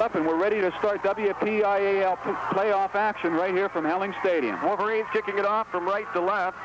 up, and we're ready to start WPIAL playoff action right here from Helling Stadium. Wolverines kicking it off from right to left.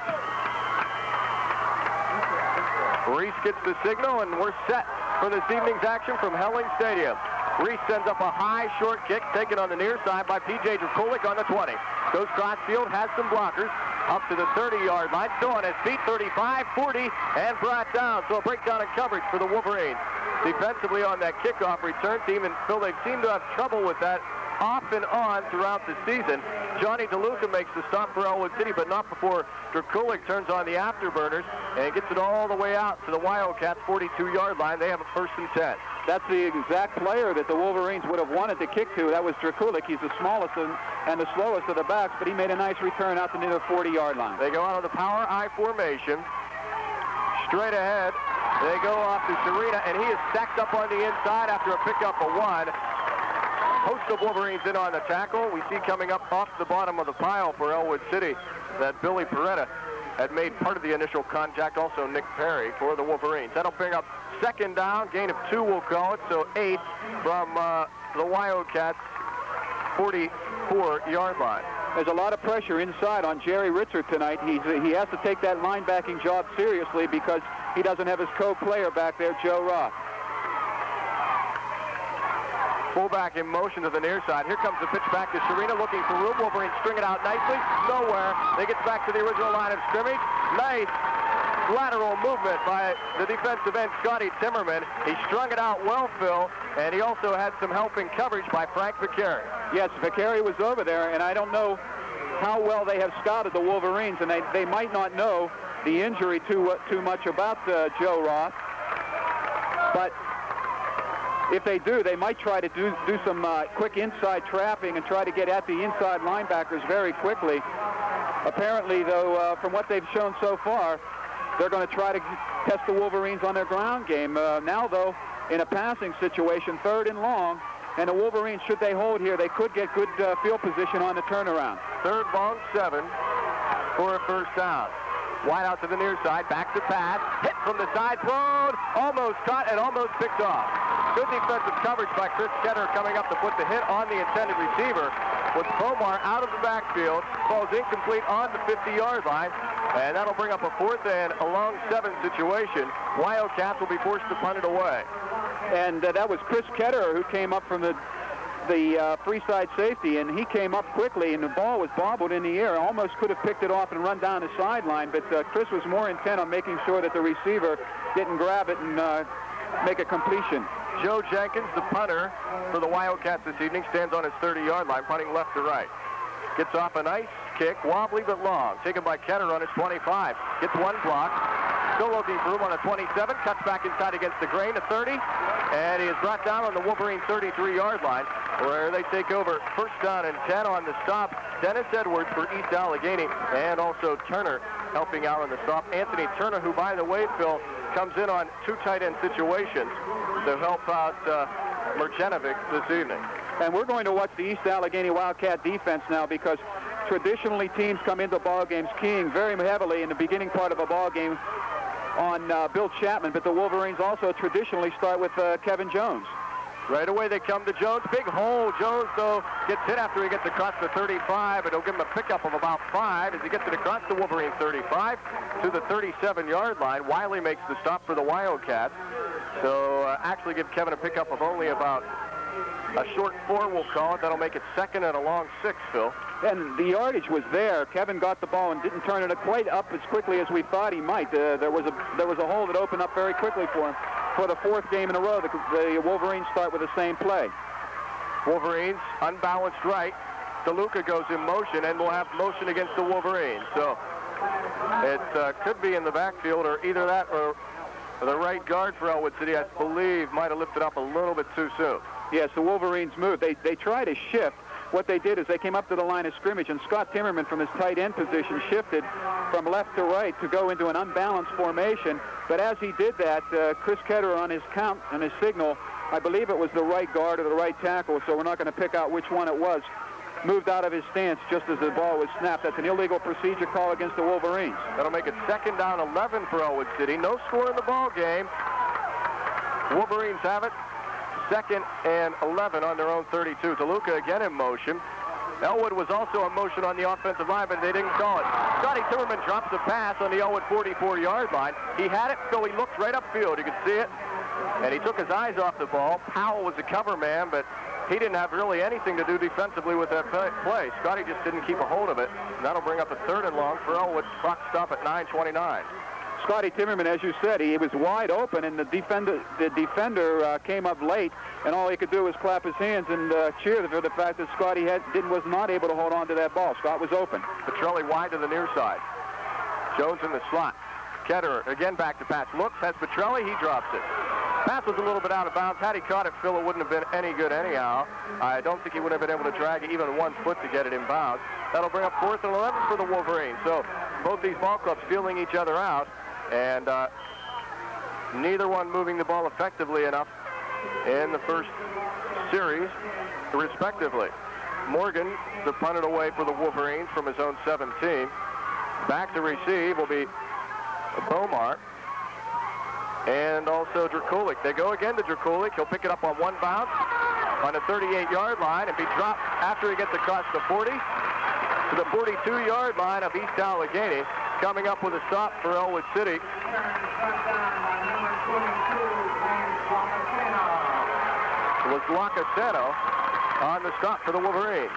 Reese gets the signal, and we're set for this evening's action from Helling Stadium. Reese sends up a high, short kick, taken on the near side by P.J. Drakulik on the 20. Goes crossfield, has some blockers, up to the 30-yard line. Still on his feet, 35, 40, and brought down. So a breakdown in coverage for the Wolverines. Defensively on that kickoff return team, and Phil, they seem to have trouble with that off and on throughout the season. Johnny DeLuca makes the stop for Ellwood City, but not before Drakulik turns on the afterburners and gets it all the way out to the Wildcats' 42-yard line. They have a 1st and 10. That's the exact player that the Wolverines would have wanted to kick to. That was Drakulik. He's the smallest and the slowest of the backs, but he made a nice return out to near the 40-yard line. They go out of the power I formation. Straight ahead, they go off to Serena, and he is stacked up on the inside after a pickup of 1. Host of Wolverines in on the tackle. We see coming up off the bottom of the pile for Ellwood City that Billy Peretta had made part of the initial contact, also Nick Perry for the Wolverines. That'll bring up 2nd down, gain of 2 we'll call it, so 8 from the Wildcats' 44-yard line. There's a lot of pressure inside on Jerry Ritzer tonight. He has to take that linebacking job seriously because he doesn't have his co-player back there, Joe Roth. Fullback in motion to the near side. Here comes the pitch back to Serena, looking for room. Wolverines string it out nicely. Nowhere. They get back to the original line of scrimmage. Nice lateral movement by the defensive end, Scotty Timmerman. He strung it out well, Phil, and he also had some helping coverage by Frank Vicari. Yes, Vicari was over there, and I don't know how well they have scouted the Wolverines, and they might not know the injury too much about Joe Roth. But if they do, they might try to do some quick inside trapping and try to get at the inside linebackers very quickly. Apparently, though, from what they've shown so far, they're going to try to test the Wolverines on their ground game. Now, though, in a passing situation, 3rd and long, and the Wolverines, should they hold here, they could get good field position on the turnaround. 3rd long 7 for a 1st down. Wide out to the near side, back to pass, hit from the side, thrown, almost caught and almost picked off. Good defensive coverage by Chris Ketter coming up to put the hit on the intended receiver. With Pomar out of the backfield, falls incomplete on the 50-yard line, and that'll bring up a 4th and a long 7 situation. Wildcats will be forced to punt it away. And that was Chris Ketter who came up from the free side safety, and he came up quickly, and the ball was bobbled in the air. Almost could have picked it off and run down the sideline, but Chris was more intent on making sure that the receiver didn't grab it and make a completion. Joe Jenkins, the punter for the Wildcats this evening, stands on his 30-yard line, punting left to right. Gets off a nice kick, wobbly but long, taken by Ketter on his 25. Gets 1 block, still looking for room on a 27, cuts back inside against the grain to 30, and he is brought down on the Wolverine 33-yard line, where they take over 1st down and 10 on the stop. Dennis Edwards for East Allegheny, and also Turner helping out on the stop. Anthony Turner, who, by the way, Phil, comes in on 2 tight end situations to help out Merchanovic this evening. And we're going to watch the East Allegheny Wildcat defense now, because traditionally teams come into ball games keying very heavily in the beginning part of a ball game on Bill Chapman, but the Wolverines also traditionally start with Kevin Jones. Right away they come to Jones. Big hole. Jones, though, gets hit after he gets across the 35, and it'll give him a pickup of about 5 as he gets it across the Wolverine 35 to the 37-yard line. Wiley makes the stop for the Wildcats. So actually give Kevin a pickup of only about a short 4, we'll call it. That'll make it 2nd and a long 6, Phil. And the yardage was there. Kevin got the ball and didn't turn it quite up as quickly as we thought he might. There was a hole that opened up very quickly for him. For the 4th game in a row, the Wolverines start with the same play. Wolverines unbalanced right. DeLuca goes in motion, and we'll have motion against the Wolverines. So it could be in the backfield, or either that or the right guard for Ellwood City, I believe, might have lifted up a little bit too soon. Yes, the Wolverines moved. They try to shift. What they did is they came up to the line of scrimmage, and Scott Timmerman from his tight end position shifted from left to right to go into an unbalanced formation. But as he did that, Chris Ketter on his count and his signal, I believe it was the right guard or the right tackle, so we're not going to pick out which one it was, moved out of his stance just as the ball was snapped. That's an illegal procedure call against the Wolverines. That'll make it 2nd down 11 for Ellwood City. No score in the ball game. Wolverines have it 2nd and 11 on their own 32. DeLuca again in motion. Ellwood was also in motion on the offensive line, but they didn't call it. Scotty Timmerman drops the pass on the Ellwood 44-yard line. He had it, so he looked right upfield. You could see it, and he took his eyes off the ball. Powell was the cover man, but he didn't have really anything to do defensively with that play. Scotty just didn't keep a hold of it, and that'll bring up a 3rd and long for Ellwood. Clock stop at 9:29. Scotty Timmerman, as you said, he was wide open, and the defender came up late, and all he could do was clap his hands and cheer for the fact that Scotty was not able to hold on to that ball. Scott was open. Petrelli wide to the near side. Jones in the slot. Ketterer again back to pass. Looks, has Petrelli, he drops it. Pass was a little bit out of bounds. Had he caught it, Phil, it wouldn't have been any good anyhow. I don't think he would have been able to drag it even 1 foot to get it in bounds. That'll bring up 4th and 11 for the Wolverines. So both these ball clubs feeling each other out, and neither one moving the ball effectively enough in the first series, respectively. Morgan, the punted away for the Wolverines from his own 17. Back to receive will be Bomar and also Drakulik. They go again to Drakulik. He'll pick it up on 1 bounce on the 38-yard line and be dropped after he gets across the 40 to the 42-yard line of East Allegheny. Coming up with a stop for Ellwood City. It was Lacaseno on the stop for the Wolverines.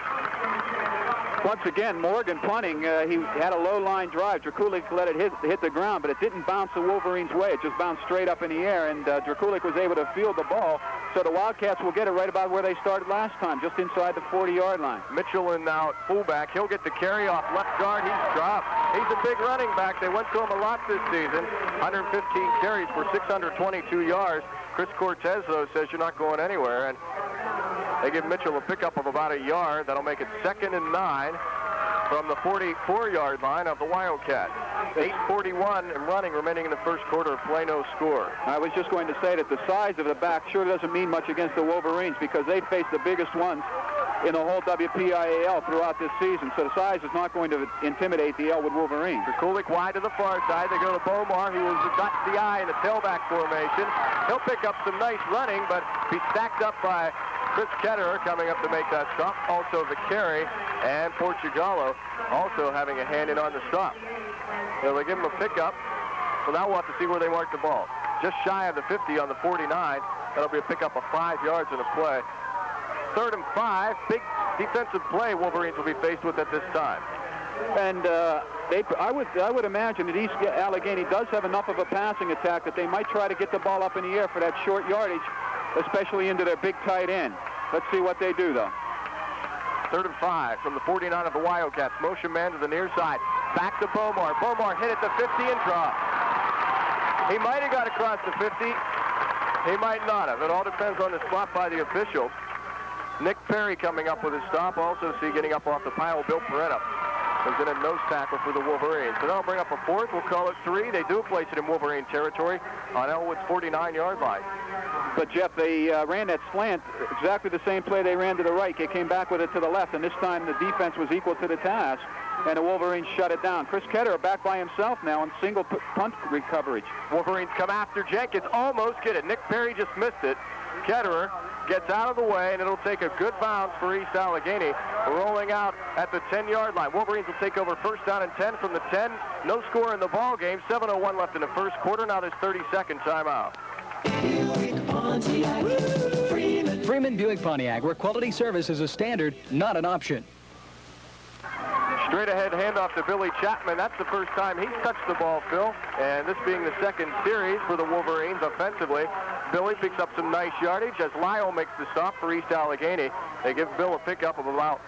Once again, Morgan punting. He had a low line drive. Drakulik let it hit the ground, but it didn't bounce the Wolverines' way. It just bounced straight up in the air, and Drakulik was able to field the ball. So the Wildcats will get it right about where they started last time, just inside the 40-yard line. Mitchell in now at fullback. He'll get the carry off left guard. He's dropped. He's a big running back. They went to him a lot this season. 115 carries for 622 yards. Chris Cortez, though, says you're not going anywhere. And they give Mitchell a pickup of about a yard. That'll make it 2nd and 9 from the 44-yard line of the Wildcats. 8:41 and running remaining in the first quarter of play, no score. I was just going to say that the size of the back sure doesn't mean much against the Wolverines because they face the biggest ones in the whole WPIAL throughout this season. So the size is not going to intimidate the Ellwood Wolverines. Kulik wide to the far side. They go to Bomar, who has got the eye in the tailback formation. He'll pick up some nice running, but be stacked up by Chris Ketterer coming up to make that stop. Also the carry, and Portugallo also having a hand in on the stop. So they give him a pickup. So now we'll have to see where they mark the ball. Just shy of the 50 on the 49. That'll be a pickup of 5 yards in a play. 3rd and 5. Big defensive play Wolverines will be faced with at this time. And I would imagine that East Allegheny does have enough of a passing attack that they might try to get the ball up in the air for that short yardage, especially into their big tight end. Let's see what they do, though. 3rd and 5 from the 49 of the Wildcats. Motion man to the near side. Back to Bomar. Bomar hit at the 50 and dropped. He might have got across the 50. He might not have. It all depends on the spot by the officials. Nick Perry coming up with a stop. Also see getting up off the pile, Bill Peretta was in a nose tackle for the Wolverines. So that'll bring up a 4th. We'll call it 3. They do place it in Wolverine territory on Ellwood's 49-yard line. But, Jeff, they ran that slant, exactly the same play they ran to the right. They came back with it to the left, and this time the defense was equal to the task, and the Wolverines shut it down. Chris Ketterer back by himself now on single punt recovery. Wolverines come after Jenkins, almost get it. Nick Perry just missed it. Ketterer gets out of the way, and it'll take a good bounce for East Allegheny, rolling out at the 10-yard line. Wolverines will take over 1st down and 10 from the 10. No score in the ball game. 7:01 left in the first quarter. Now there's 30-second timeout. Freeman Buick Pontiac, where quality service is a standard, not an option. Straight ahead handoff to Billy Chapman. That's the first time he's touched the ball, Phil. And this being the 2nd series for the Wolverines offensively. Billy picks up some nice yardage as Lyle makes the stop for East Allegheny. They give Bill a pickup of about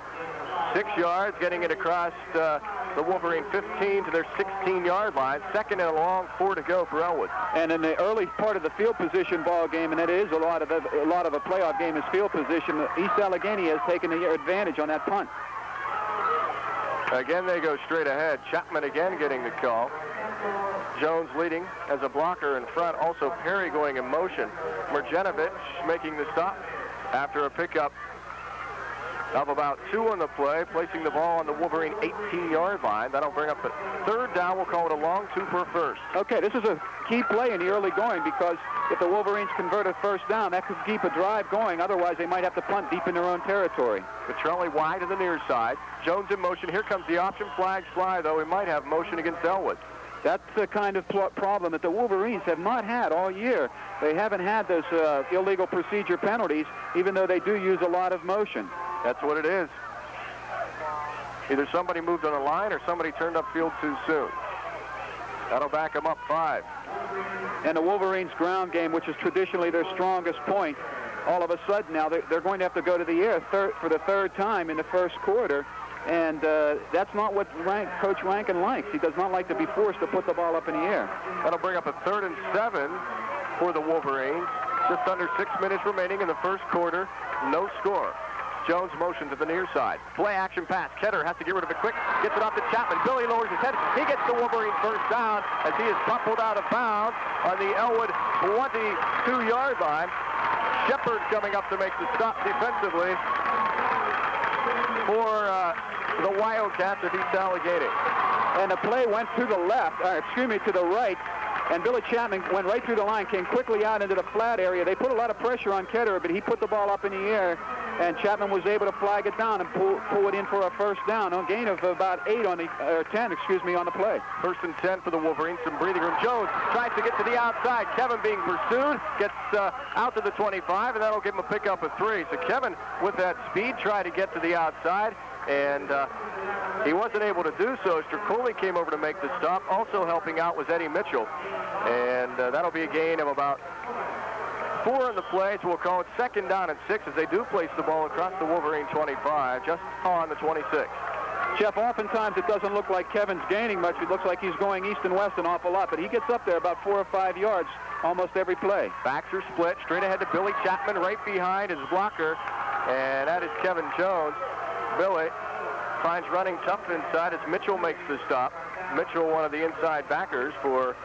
6 yards, getting it across the Wolverine 15 to their 16-yard line. 2nd and a long, 4 to go for Ellwood. And in the early part of the field position ball game, and it is a lot of a playoff game is field position, East Allegheny has taken the advantage on that punt. Again, they go straight ahead. Chapman again getting the call. Jones leading as a blocker in front. Also Perry going in motion. Marjanovic making the stop after a pickup of about 2 on the play, placing the ball on the Wolverine 18-yard line. That'll bring up a 3rd down. We'll call it a long 2 for a first. Okay, this is a key play in the early going because if the Wolverines convert a 1st down, that could keep a drive going. Otherwise, they might have to punt deep in their own territory. Petrelli wide to the near side. Jones in motion. Here comes the option. Flags fly, though. We might have motion against Ellwood. That's the kind of problem that the Wolverines have not had all year. They haven't had those illegal procedure penalties, even though they do use a lot of motion. That's what it is. Either somebody moved on the line or somebody turned upfield too soon. That'll back them up 5. And the Wolverines' ground game, which is traditionally their strongest point, all of a sudden now they're going to have to go to the air for the 3rd time in the 1st quarter. And that's not what Coach Rankin likes. He does not like to be forced to put the ball up in the air. That'll bring up a 3rd and 7 for the Wolverines. Just under 6 minutes remaining in the 1st quarter. No score. Jones motion to the near side. Play action pass. Ketter has to get rid of it quick. Gets it off to Chapman. Billy lowers his head. He gets the Wolverine 1st down as he is toppled out of bounds on the Ellwood 22-yard line. Shepard coming up to make the stop defensively for the Wildcats of East Allegheny. And the play went to the left, to the right, and Billy Chapman went right through the line, came quickly out into the flat area. They put a lot of pressure on Ketterer, but he put the ball up in the air, and Chapman was able to flag it down and pull it in for a 1st down. A gain of about 10 on the play. 1st and 10 for the Wolverines, some breathing room. Jones tries to get to the outside. Kevin being pursued, gets out to the 25, and that'll give him a pickup of 3. So Kevin, with that speed, tried to get to the outside, and he wasn't able to do so. Stracoli came over to make the stop. Also helping out was Eddie Mitchell, and that'll be a gain of about 4 on the play, so we'll call it 2nd down and 6 as they do place the ball across the Wolverine 25, just on the 26. Jeff, oftentimes it doesn't look like Kevin's gaining much. It looks like he's going east and west an awful lot, but he gets up there about 4 or 5 yards almost every play. Backs are split, straight ahead to Billy Chapman, right behind his blocker, and that is Kevin Jones. Billy finds running tough inside as Mitchell makes the stop. Mitchell, one of the inside backers for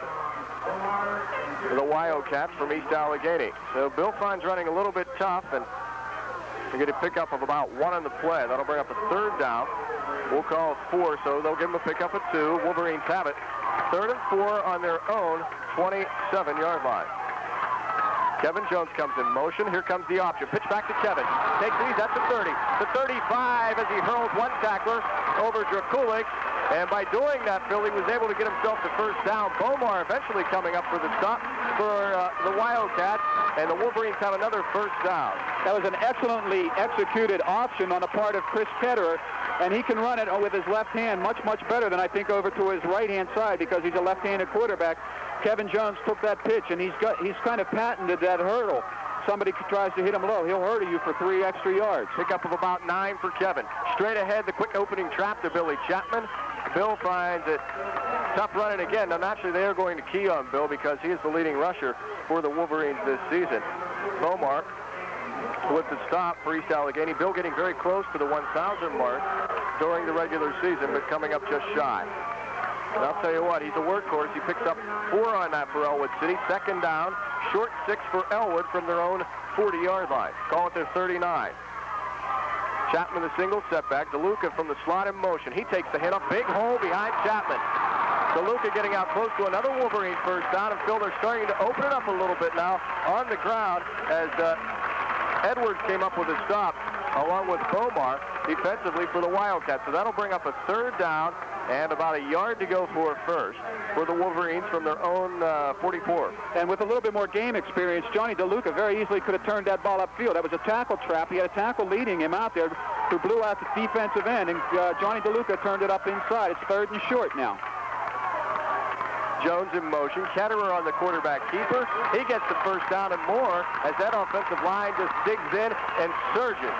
the Wildcats from East Allegheny. So Bill finds running a little bit tough, and they get a pickup of about 1 on the play. That'll bring up a 3rd down. We'll call it 4, so they'll give him a pickup of 2. Wolverines have it. 3rd and 4 on their own 27-yard line. Kevin Jones comes in motion. Here comes the option. Pitch back to Kevin. Takes these at the 30. The 35 as he hurls one tackler over Drakulik. And by doing that, Billy was able to get himself the 1st down. Bomar eventually coming up for the stop for the Wildcats. And the Wolverines have another 1st down. That was an excellently executed option on the part of Chris Ketterer. And he can run it with his left hand much, much better than I think over to his right-hand side because he's a left-handed quarterback. Kevin Jones took that pitch, and he's kind of patented that hurdle. Somebody tries to hit him low, he'll hurdle you for 3 extra yards. Pickup of about 9 for Kevin. Straight ahead, the quick opening trap to Billy Chapman. Bill finds it tough running again. Now, naturally, they are going to key on Bill because he is the leading rusher for the Wolverines this season. Bomar with the stop for East Allegheny. Bill getting very close to the 1,000 mark during the regular season, but coming up just shy. And I'll tell you what, he's a workhorse. He picks up 4 on that for Ellwood City. 2nd down, short 6 for Ellwood from their own 40-yard line. Call it their 39. Chapman the single setback. DeLuca from the slot in motion. He takes the hit up. Big hole behind Chapman. DeLuca getting out close to another Wolverine 1st down, and Phil, they're starting to open it up a little bit now on the ground as Edwards came up with a stop along with Bomar defensively for the Wildcats. So that'll bring up a 3rd down and about a yard to go for a 1st for the Wolverines from their own 44. And with a little bit more game experience, Johnny DeLuca very easily could have turned that ball upfield. That was a tackle trap. He had a tackle leading him out there who blew out the defensive end, and Johnny DeLuca turned it up inside. It's 3rd and short now. Jones in motion. Ketterer on the quarterback keeper. He gets the 1st down and more as that offensive line just digs in and surges.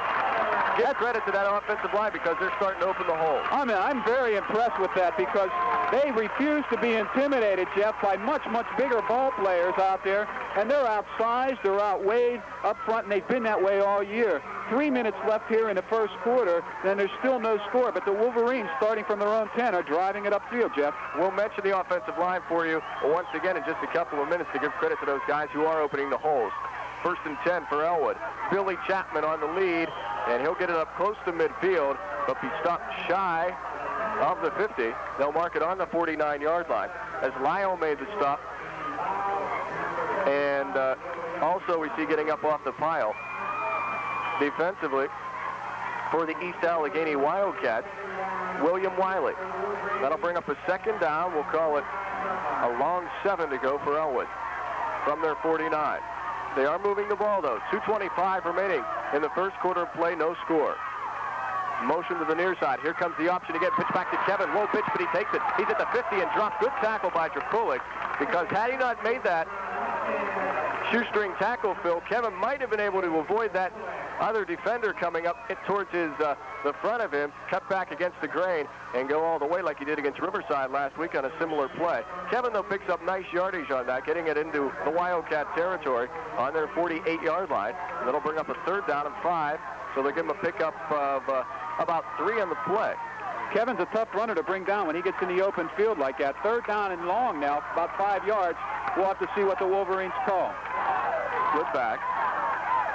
Give credit to that offensive line because they're starting to open the hole. I'm very impressed with that because they refuse to be intimidated, Jeff, by much, much bigger ball players out there. And they're outsized, they're outweighed up front, and they've been that way all year. 3 minutes left here in the 1st quarter, then there's still no score. But the Wolverines, starting from their own 10, are driving it upfield, Jeff. We'll mention the offensive line for you once again in just a couple of minutes to give credit to those guys who are opening the holes. 1st and 10 for Ellwood. Billy Chapman on the lead and he'll get it up close to midfield, but be stopped shy of the 50. They'll mark it on the 49-yard line as Lyle made the stop. And also we see getting up off the pile defensively for the East Allegheny Wildcats, William Wiley. That'll bring up a second down. We'll call it a long 7 to go for Ellwood from their 49. They are moving the ball, though. 2:25 remaining in the first quarter of play, no score. Motion to the near side. Here comes the option again. Pitch back to Kevin. Low pitch, but he takes it. He's at the 50 and dropped. Good tackle by Drakulik, because had he not made that shoestring tackle, Phil, Kevin might have been able to avoid that other defender coming up towards the front of him, cut back against the grain, and go all the way like he did against Riverside last week on a similar play. Kevin, though, picks up nice yardage on that, getting it into the Wildcat territory on their 48-yard line. That'll bring up a third down and 5, so they'll give him a pickup of about 3 on the play. Kevin's a tough runner to bring down when he gets in the open field like that. Third down and long now, about 5 yards. We'll have to see what the Wolverines call. Good back.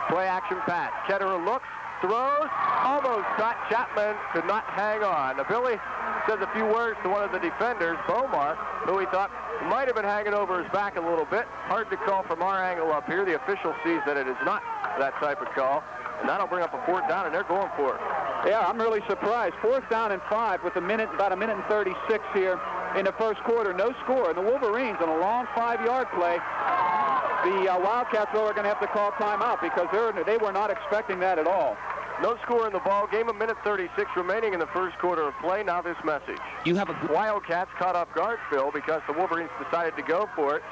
Play action pass. Ketterer looks, throws, almost caught. Chapman could not hang on. Now, Billy says a few words to one of the defenders, Bomar, who he thought might have been hanging over his back a little bit. Hard to call from our angle up here. The official sees that it is not that type of call. And that'll bring up a fourth down, and they're going for it. Yeah, I'm really surprised. Fourth down and 5 with about a minute and 36 here in the first quarter. No score. And the Wolverines on a long 5-yard play. The Wildcats are going to have to call timeout because they were not expecting that at all. No score in the ball game. A minute 36 remaining in the first quarter of play. Now this message. You have a Wildcats caught off guard, Phil, because the Wolverines decided to go for it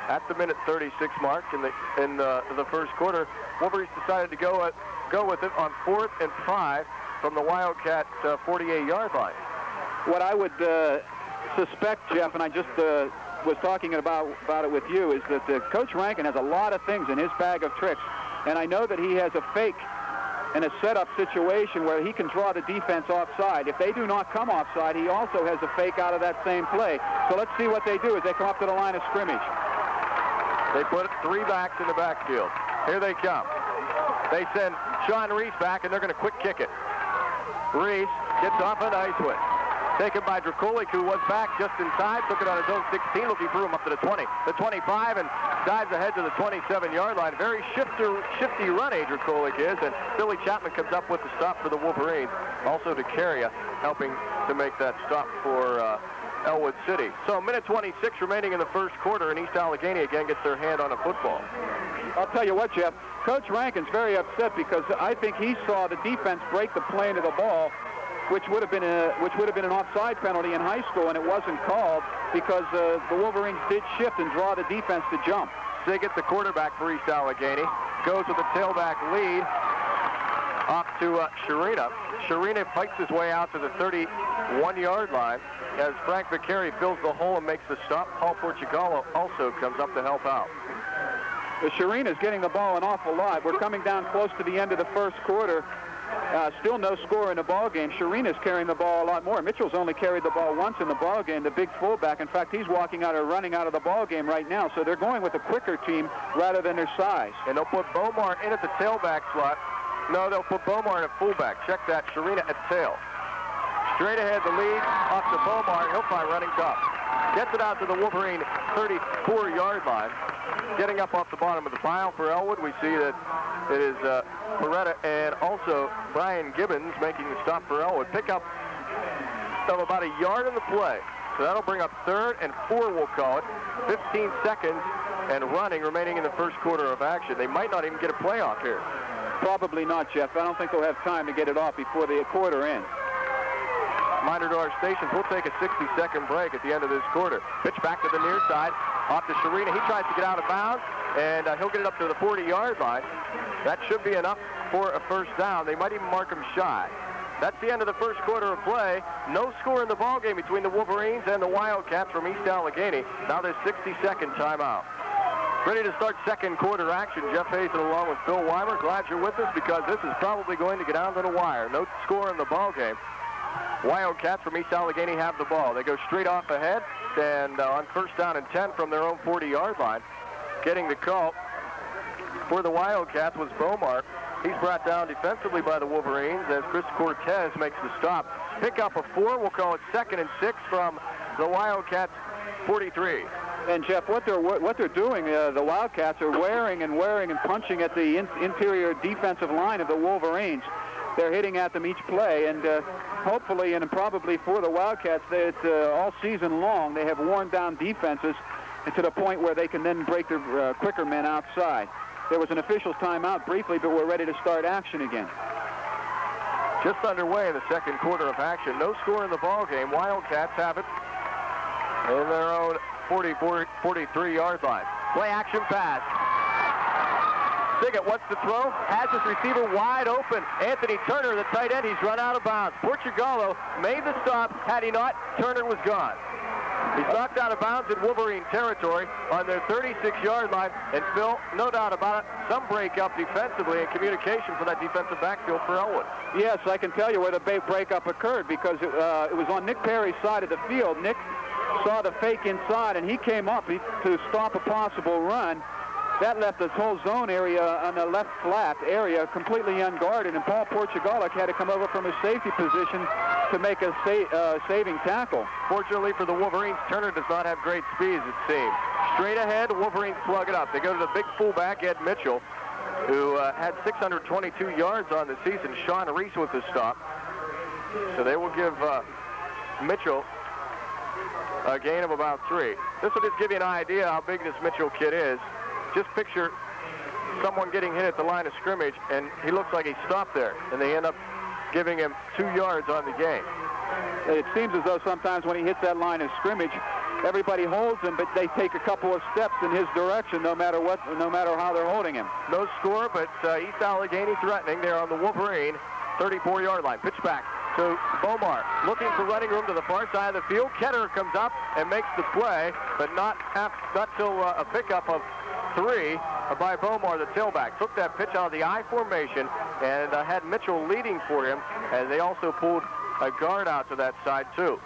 at the minute 36 mark in the first quarter. Wolverines decided to go with it on 4th and 5 from the Wildcat 48-yard line. What I would suspect, Jeff, and I just was talking about it with you, is that Coach Rankin has a lot of things in his bag of tricks, and I know that he has a fake in a setup situation where he can draw the defense offside. If they do not come offside, he also has a fake out of that same play. So let's see what they do as they come up to the line of scrimmage. They put 3 backs in the backfield. Here they come. They send Sean Reese back, and they're going to quick kick it. Reese gets off a nice one. Taken by Drakulik, who was back just in time, took it on his own 16, looking through him up to the 20, the 25, and dives ahead to the 27-yard line. Very shifty run, Drakulik is, and Billy Chapman comes up with the stop for the Wolverines. Also to Carria, helping to make that stop for Ellwood City. So a minute 26 remaining in the first quarter, and East Allegheny again gets their hand on a football. I'll tell you what, Jeff, Coach Rankin's very upset because I think he saw the defense break the plane of the ball, which would have been an offside penalty in high school, and it wasn't called because the Wolverines did shift and draw the defense to jump. Siggett, the quarterback for East Allegheny, goes with the tailback lead off to Sharina. Sharina fights his way out to the 31-yard line as Frank Vicari fills the hole and makes the stop. Paul Portugallo also comes up to help out. Sharina's getting the ball an awful lot. We're coming down close to the end of the first quarter. Still no score in the ball game. Sharina's carrying the ball a lot more. Mitchell's only carried the ball once in the ball game, the big fullback. In fact, he's running out of the ball game right now. So they're going with a quicker team rather than their size. And they'll put Bomar in at the tailback slot. No, they'll put Bomar in at fullback. Check that. Sharina at tail. Straight ahead, the lead off to Bomar. He'll find running tough. Gets it out to the Wolverine 34-yard line. Getting up off the bottom of the pile for Ellwood, we see that it is Loretta and also Brian Gibbons making the stop for Ellwood. Pickup of about a yard in the play. So that'll bring up 3rd and 4, we'll call it. 15 seconds and running remaining in the first quarter of action. They might not even get a play off here. Probably not, Jeff. I don't think they'll have time to get it off before the quarter ends. Reminder to our stations, we'll take a 60-second break at the end of this quarter. Pitch back to the near side, off to Sharina. He tries to get out of bounds, and he'll get it up to the 40-yard line. That should be enough for a first down. They might even mark him shy. That's the end of the first quarter of play. No score in the ballgame between the Wolverines and the Wildcats from East Allegheny. Now there's 60-second timeout. Ready to start second quarter action. Jeff Hazen along with Phil Weimer. Glad you're with us because this is probably going to get down to the wire. No score in the ballgame. Wildcats from East Allegheny have the ball. They go straight off ahead and on first down and 10 from their own 40-yard line. Getting the call for the Wildcats was Bomar. He's brought down defensively by the Wolverines as Chris Cortez makes the stop. Pickup of 4. We'll call it 2nd and 6 from the Wildcats 43. And Jeff, what they're doing, the Wildcats are wearing and punching at the interior defensive line of the Wolverines. They're hitting at them each play, and hopefully and probably for the Wildcats, all season long they have worn down defenses to the point where they can then break their quicker men outside. There was an official's timeout briefly, but we're ready to start action again. Just underway in the second quarter of action. No score in the ball game. Wildcats have it in their own 43-yard line. Play action pass. Siggett wants to throw, has his receiver wide open. Anthony Turner, the tight end, he's run out of bounds. Portugallo made the stop. Had he not, Turner was gone. He's knocked out of bounds in Wolverine territory on their 36-yard line. And Phil, no doubt about it, some breakup defensively and communication for that defensive backfield for Ellwood. Yes, I can tell you where the breakup occurred because it was on Nick Perry's side of the field. Nick saw the fake inside, and he came up to stop a possible run. That left this whole zone area on the left flat area completely unguarded, and Paul Portugallo had to come over from his safety position to make a saving tackle. Fortunately for the Wolverines, Turner does not have great speed, it seems. Straight ahead, Wolverines plug it up. They go to the big fullback, Ed Mitchell, who had 622 yards on the season. Sean Reese with the stop. So they will give Mitchell a gain of about 3. This will just give you an idea how big this Mitchell kid is. Just picture someone getting hit at the line of scrimmage, and he looks like he stopped there, and they end up giving him 2 yards on the game. It seems as though sometimes when he hits that line of scrimmage, everybody holds him, but they take a couple of steps in his direction no matter how they're holding him. No score, but East Allegheny threatening. They're on the Wolverine 34-yard line. Pitch back to Bomar, looking for running room to the far side of the field. Ketter comes up and makes the play, but not till a pickup of 3 by Bomar, the tailback. Took that pitch out of the I formation and had Mitchell leading for him, and they also pulled a guard out to that side too.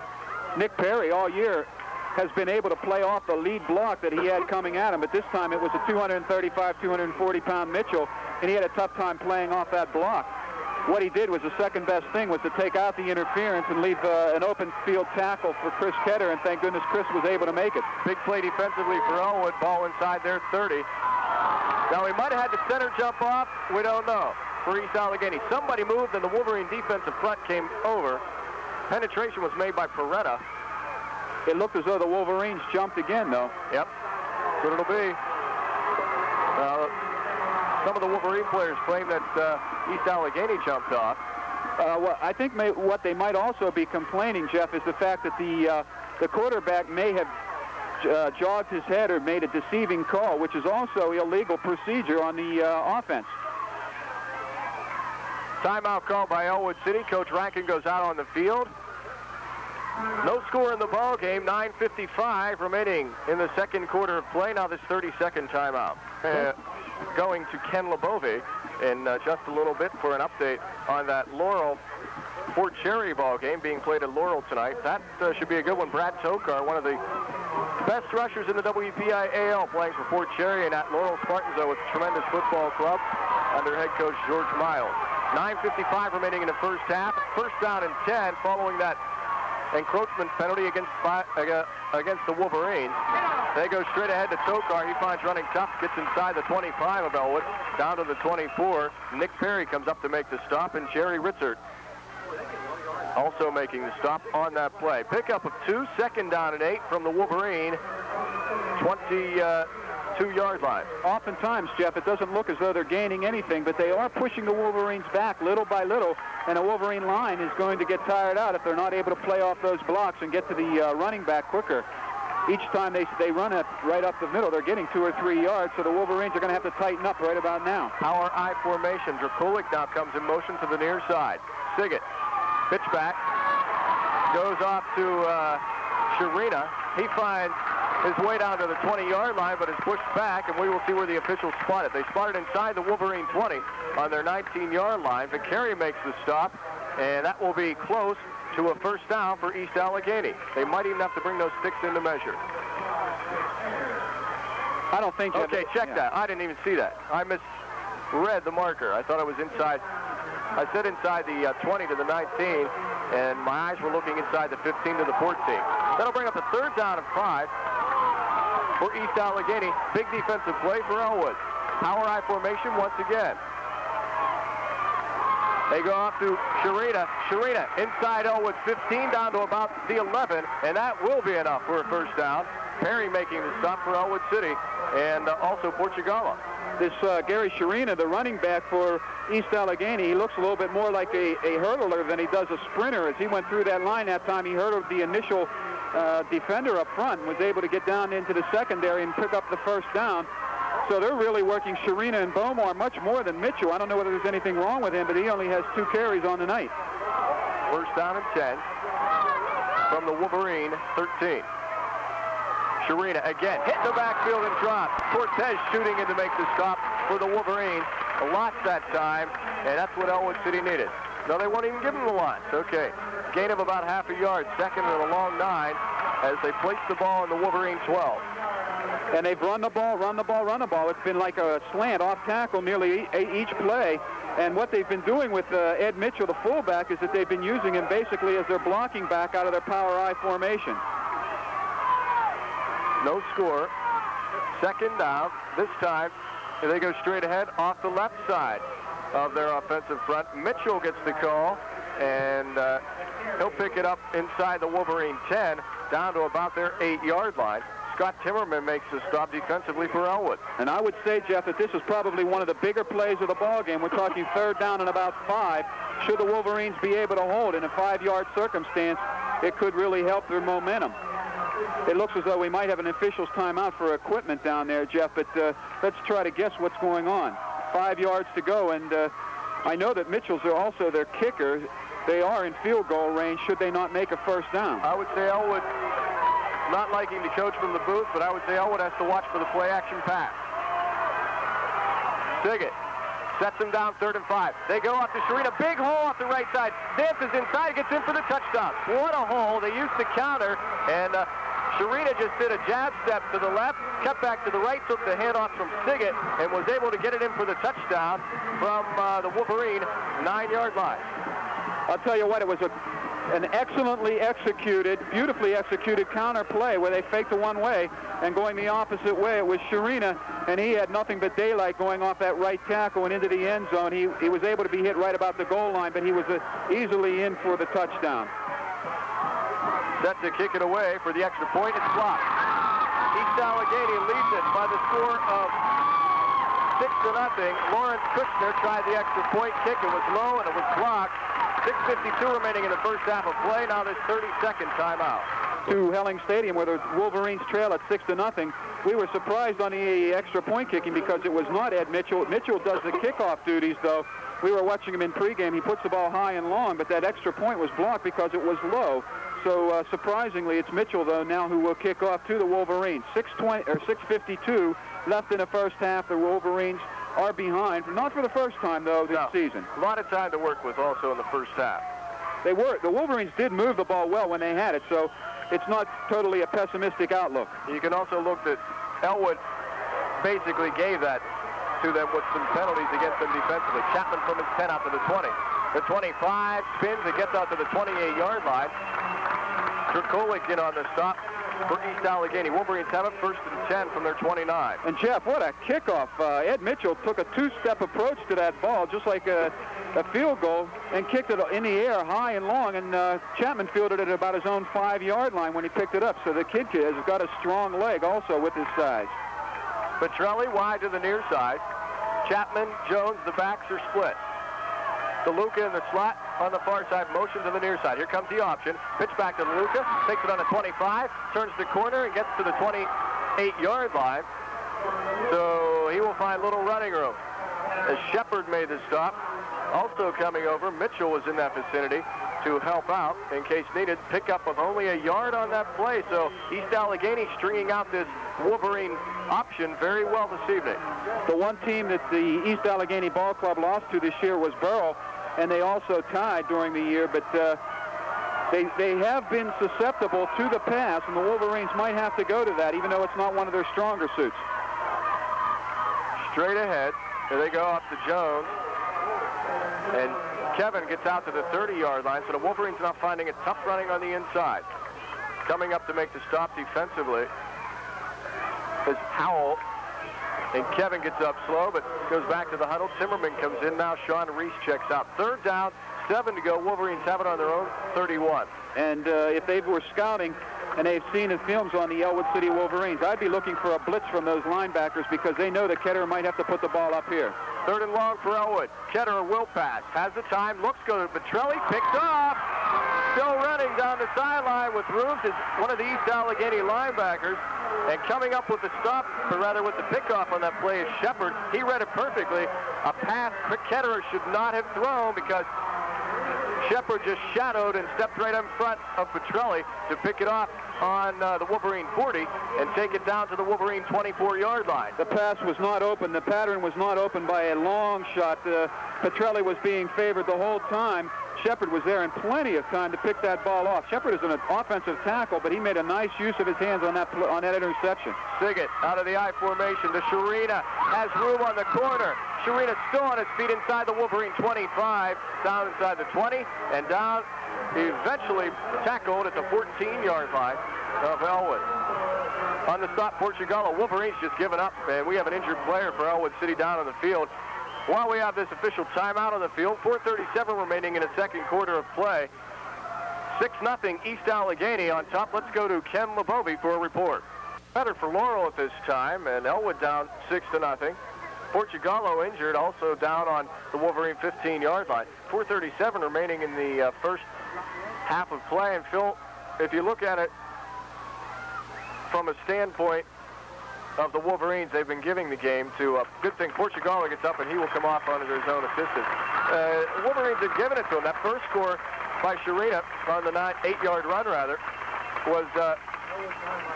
Nick Perry all year has been able to play off the lead block that he had coming at him, but this time it was a 235, 240-pound Mitchell, and he had a tough time playing off that block. What he did was the second best thing was to take out the interference and leave an open field tackle for Chris Ketter, and thank goodness Chris was able to make it. Big play defensively for Ellwood, ball inside their 30. Now he might have had the center jump off, we don't know, for East Allegheny. Somebody moved and the Wolverine defensive front came over. Penetration was made by Peretta. It looked as though the Wolverines jumped again, though. Yep, that's what it'll be. Some of the Wolverine players claim that East Allegheny jumped off. Well, I think what they might also be complaining, Jeff, is the fact that the quarterback may have jogged his head or made a deceiving call, which is also illegal procedure on the offense. Timeout called by Ellwood City. Coach Rankin goes out on the field. No score in the ball game. 9:55 remaining in the second quarter of play. Now this 30-second timeout. Going to Ken Lebove in just a little bit for an update on that Laurel-Fort Cherry ball game being played at Laurel tonight. That should be a good one. Brad Tokar, one of the best rushers in the WPIAL, playing for Fort Cherry, and at Laurel Spartans, with a tremendous football club under head coach George Miles. 9:55 remaining in the first half. First down and 10 following that encroachment penalty against the Wolverines. They go straight ahead to Tokar. He finds running tough, gets inside the 25 of Ellwood, down to the 24. Nick Perry comes up to make the stop, and Jerry Ritzert also making the stop on that play. Pickup of 2, second down and 8 from the Wolverine 22-yard line. Oftentimes, Jeff, it doesn't look as though they're gaining anything, but they are pushing the Wolverines back little by little, and the Wolverine line is going to get tired out if they're not able to play off those blocks and get to the running back quicker. Each time they run it right up the middle, they're getting 2 or 3 yards, so the Wolverines are going to have to tighten up right about now. Power I formation. Drakulik now comes in motion to the near side. Siggett, pitch back, goes off to Sharina. He finds his way down to the 20-yard line, but is pushed back, and we will see where the officials spot it. They spot it inside the Wolverine 20 on their 19-yard line. Vicari makes the stop, and that will be close to a first down for East Allegheny. They might even have to bring those sticks into measure. I don't think... Okay, check that. I didn't even see that. I missed read the marker. I thought it was inside. I said inside the 20 to the 19, and my eyes were looking inside the 15 to the 14. That'll bring up a 3rd down and 5 for East Allegheny. Big defensive play for Ellwood. Power I formation once again. They go off to Sharina. Sharina inside Ellwood's 15 down to about the 11, and that will be enough for a 1st down. Perry making the stop for Ellwood City, and also Portugala. This Gary Sharina, the running back for East Allegheny, he looks a little bit more like a hurdler than he does a sprinter. As he went through that line that time, he hurdled the initial defender up front and was able to get down into the secondary and pick up the 1st down. So they're really working Sharina and Bomar much more than Mitchell. I don't know whether there's anything wrong with him, but he only has 2 carries on the night. 1st down and 10 from the Wolverine 13. Sharina again, hit the backfield and drop. Cortez shooting in to make the stop for the Wolverines. A lot that time, and that's what Ellwood City needed. No, they won't even give him the lots. Okay. Gain of about half a yard, 2nd and a long 9 as they place the ball in the Wolverine 12. And they've run the ball, run the ball, run the ball. It's been like a slant off tackle nearly each play. And what they've been doing with Ed Mitchell, the fullback, is that they've been using him basically as their blocking back out of their power I formation. No score. 2nd down. This time they go straight ahead off the left side of their offensive front. Mitchell gets the call, and he'll pick it up inside the Wolverine 10 down to about their 8-yard line. Scott Timmerman makes the stop defensively for Ellwood. And I would say, Jeff, that this is probably one of the bigger plays of the ball game. We're talking 3rd down and about 5. Should the Wolverines be able to hold in a 5-yard circumstance, it could really help their momentum. It looks as though we might have an official's timeout for equipment down there, Jeff, but let's try to guess what's going on. 5 yards to go, and I know that Mitchell's also their kicker. They are in field goal range should they not make a 1st down. I would say Ellwood, not liking the coach from the booth, but I would say Ellwood has to watch for the play-action pass. Siggett sets him down 3rd and 5. They go up to Sharina. Big hole off the right side. Dances inside, gets in for the touchdown. What a hole. They used the counter, and Sharina just did a jab step to the left, cut back to the right, took the handoff from Siggett, and was able to get it in for the touchdown from the Wolverine 9-yard line. I'll tell you what, it was an excellently executed, beautifully executed counter play where they faked the one way, and going the opposite way, it was Sharina, and he had nothing but daylight going off that right tackle and into the end zone. He was able to be hit right about the goal line, but he was easily in for the touchdown. Set to kick it away for the extra point. It's blocked. East Allegheny leads it by the score of 6-0. Lawrence Kushner tried the extra point kick. It was low and it was blocked. 6:52 remaining in the 1st half of play. Now this 30-second timeout. To Helling Stadium, where the Wolverines trail at 6-0. We were surprised on the extra point kicking because it was not Ed Mitchell. Mitchell does the kickoff duties, though. We were watching him in pregame. He puts the ball high and long, but that extra point was blocked because it was low. So surprisingly, it's Mitchell, though, now who will kick off to the Wolverines. 6:52 left in the 1st half. The Wolverines are behind, not for the first time, though, this season. A lot of time to work with also in the 1st half. The Wolverines did move the ball well when they had it, so it's not totally a pessimistic outlook. You can also look that Ellwood basically gave that to them with some penalties against them defensively. Chapman from his 10 out to the 20. The 25 spins and gets out to the 28-yard line. Drkulik in on the stop for East Allegheny. Wolverines have it 1st and 10 from their 29. And Jeff, what a kickoff. Ed Mitchell took a 2-step approach to that ball, just like a field goal, and kicked it in the air high and long, and Chapman fielded it at about his own 5-yard line when he picked it up. So the kid has got a strong leg also with his size. Petrelli wide to the near side. Chapman, Jones, the backs are split. DeLuca in the slot on the far side, motion to the near side. Here comes the option. Pitch back to DeLuca, takes it on the 25, turns the corner and gets to the 28-yard line. So he will find little running room. As Shepard made the stop, also coming over, Mitchell was in that vicinity to help out in case needed. Pickup of only a yard on that play. So East Allegheny stringing out this Wolverine option very well this evening. The one team that the East Allegheny Ball Club lost to this year was Burrell, and they also tied during the year, but they have been susceptible to the pass, and the Wolverines might have to go to that, even though it's not one of their stronger suits. Straight ahead Here they go up to Jones. And Kevin gets out to the 30-yard line, so the Wolverines not finding it tough running on the inside. Coming up to make the stop defensively is Howell. And Kevin gets up slow, but goes back to the huddle. Timmerman comes in now. Sean Reese checks out. 3rd down, 7 to go. Wolverines have it on their own 31. And if they were scouting and they've seen the films on the Ellwood City Wolverines, I'd be looking for a blitz from those linebackers because they know that Ketterer might have to put the ball up here. 3rd and long for Ellwood. Ketterer will pass. Has the time. Looks good. Petrelli picked off. Still running down the sideline with Rooms is one of the East Allegheny linebackers. And coming up with the stop, or rather with the pickoff on that play is Shepard. He read it perfectly. A pass Ketterer should not have thrown because Shepard just shadowed and stepped right in front of Petrelli to pick it off on the Wolverine 40 and take it down to the Wolverine 24-yard line. The pass was not open. The pattern was not open by a long shot. Petrelli was being favored the whole time. Shepard was there in plenty of time to pick that ball off. Shepard is an offensive tackle, but he made a nice use of his hands on that interception. Siggett out of the I formation to Sharina. Has room on the corner. Sharina still on his feet inside the Wolverine 25, down inside the 20, and down eventually tackled at the 14-yard line of Ellwood. On the stop, Portugallo. Wolverines just given up, and we have an injured player for Ellwood City down on the field. While we have this official timeout on the field, 4:37 remaining in the second quarter of play. 6-0 East Allegheny on top. Let's go to Ken Lebovi for a report. Better for Laurel at this time, and Ellwood down 6-0. Portugallo injured, also down on the Wolverine 15-yard line. 4:37 remaining in the first half of play. And Phil, if you look at it from a standpoint of the Wolverines, they've been giving the game to a good thing. Portugallo gets up and he will come off under his own assistance. Wolverines have given it to him. That first score by Sharina on the 8-yard run, rather, was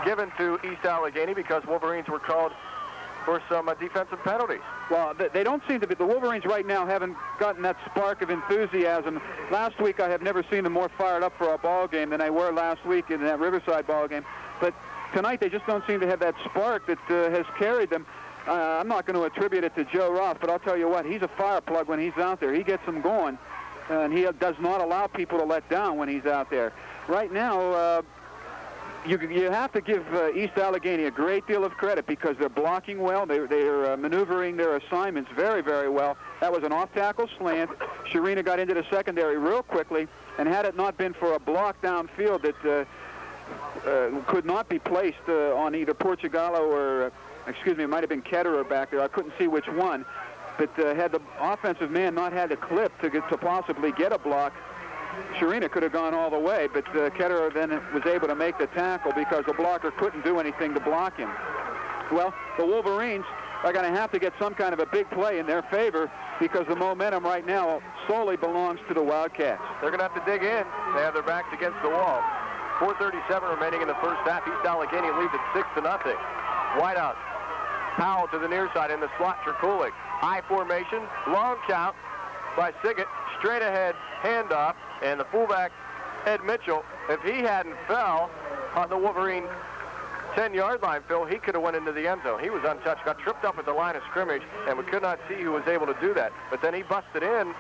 given to East Allegheny because Wolverines were called for some defensive penalties. Well, they don't seem to be. The Wolverines right now haven't gotten that spark of enthusiasm. Last week, I have never seen them more fired up for a ball game than they were last week in that Riverside ball game. But tonight, they just don't seem to have that spark that has carried them. I'm not going to attribute it to Joe Roth, but I'll tell you what, he's a fire plug when he's out there. He gets them going, and he does not allow people to let down when he's out there. Right now, you have to give East Allegheny a great deal of credit because they're blocking well. They're maneuvering their assignments very, very well. That was an off-tackle slant. Sharina got into the secondary real quickly, and had it not been for a block downfield that could not be placed on either Portugallo or, it might have been Ketterer back there. I couldn't see which one. But had the offensive man not had a clip to possibly get a block, Sharina could have gone all the way, but Ketterer then was able to make the tackle because the blocker couldn't do anything to block him. Well, the Wolverines are going to have to get some kind of a big play in their favor because the momentum right now solely belongs to the Wildcats. They're going to have to dig in. They have their backs against the wall. 4:37 remaining in the first half. East Allegheny leads at 6-0. Wideout. Powell to the near side in the slot. Trakulik. I formation. Long count by Siggett. Straight ahead handoff. And the fullback, Ed Mitchell, if he hadn't fell on the Wolverine 10-yard line, Phil, he could have went into the end zone. He was untouched. Got tripped up at the line of scrimmage, and we could not see who was able to do that. But then he busted in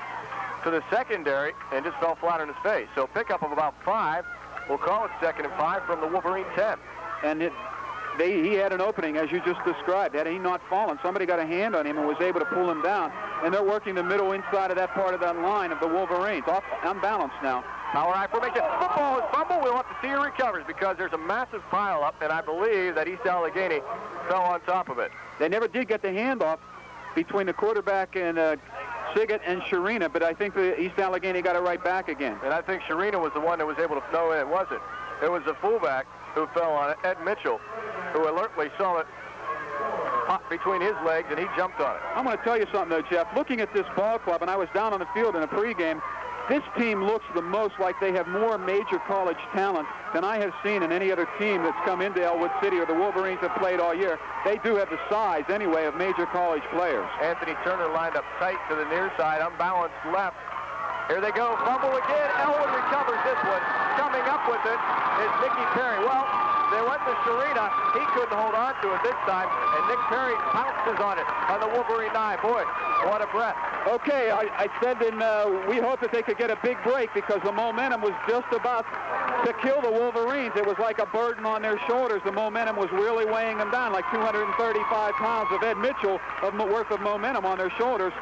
to the secondary and just fell flat on his face. So pickup of about 5. We'll call it 2nd and 5 from the Wolverine 10. And he had an opening, as you just described. Had he not fallen, somebody got a hand on him and was able to pull him down. And they're working the middle inside of that part of that line of the Wolverines. Unbalanced now. Power I formation. Football is fumble. We'll have to see who recovers because there's a massive pile-up, and I believe that East Allegheny fell on top of it. They never did get the handoff between the quarterback and Siggett and Sharina, but I think the East Allegheny got it right back again. And I think Sharina was the one that was able to... No, it wasn't. It was the fullback who fell on it, Ed Mitchell, who alertly saw it pop between his legs, and he jumped on it. I'm going to tell you something, though, Jeff. Looking at this ball club, and I was down on the field in a pregame, this team looks the most like they have more major college talent than I have seen in any other team that's come into Ellwood City or the Wolverines have played all year. They do have the size, anyway, of major college players. Anthony Turner lined up tight to the near side, unbalanced left. Here they go, fumble again. Ellwood recovers this one. Coming up with it is Nicky Perry. Well, They went to Sharina. He couldn't hold on to it this time, and Nick Perry pounces on it on the Wolverine 9. Boy, what a breath. Okay, I said we hoped that they could get a big break because the momentum was just about to kill the Wolverines. It was like a burden on their shoulders. The momentum was really weighing them down, like 235 pounds of Ed Mitchell worth of momentum on their shoulders.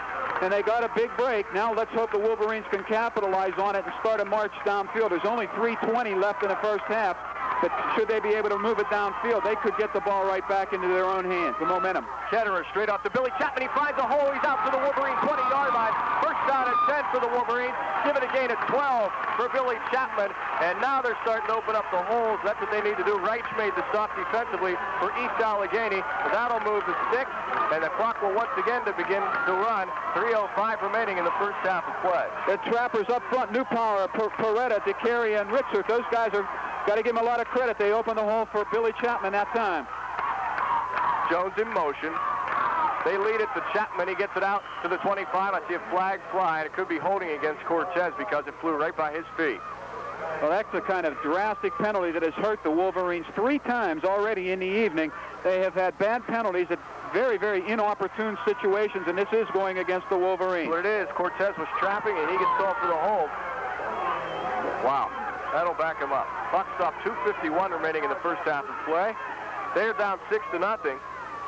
And they got a big break. Now let's hope the Wolverines can capitalize on it and start a march downfield. There's only 3:20 left in the first half. But should they be able to move it downfield, they could get the ball right back into their own hands, the momentum. Ketterer straight off to Billy Chapman. He finds a hole. He's out to the Wolverine 20-yard line. First down and 10 for the Wolverines. Give it a gain of 12 for Billy Chapman. And now they're starting to open up the holes. That's what they need to do. Reich made the stop defensively for East Allegheny. That'll move the sticks. And the clock will once again begin to run. 3:05 remaining in the first half of play. The trappers up front, Newpower, Peretta, DeCarry, and Ritzert. Those guys are got to give them a lot of credit. They opened the hole for Billy Chapman that time. Jones in motion. They lead it to Chapman. He gets it out to the 25. I see a flag fly, and it could be holding against Cortez because it flew right by his feet. Well, that's the kind of drastic penalty that has hurt the Wolverines 3 times already in the evening. They have had bad penalties at very, very inopportune situations, and this is going against the Wolverines. What it is, Cortez was trapping, and he gets called for the hold. Wow. That'll back him up. Buck stop, 2:51 remaining in the first half of play. They're down 6-0,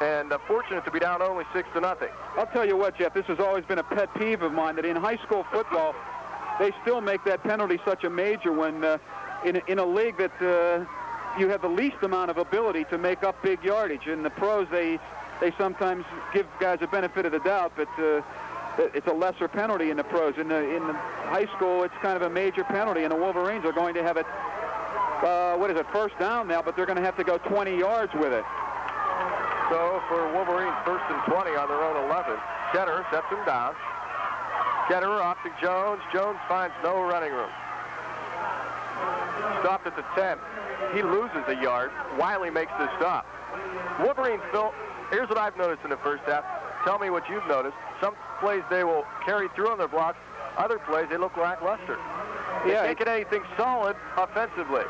and fortunate to be down only 6-0. I'll tell you what, Jeff, this has always been a pet peeve of mine, that in high school football, they still make that penalty such a major when in a league that you have the least amount of ability to make up big yardage. In the pros, they sometimes give guys a benefit of the doubt, but it's a lesser penalty in the pros. In the high school, it's kind of a major penalty, and the Wolverines are going to have it, first down now, but they're going to have to go 20 yards with it. So for Wolverines, 1st and 20 on their own 11. Ketterer sets him down. Ketterer off to Jones. Jones finds no running room. Stopped at the 10. He loses a yard. Wiley makes the stop. Wolverines, Phil, here's what I've noticed in the first half. Tell me what you've noticed. Some plays they will carry through on their blocks. Other plays they look lackluster. They can't get anything solid offensively.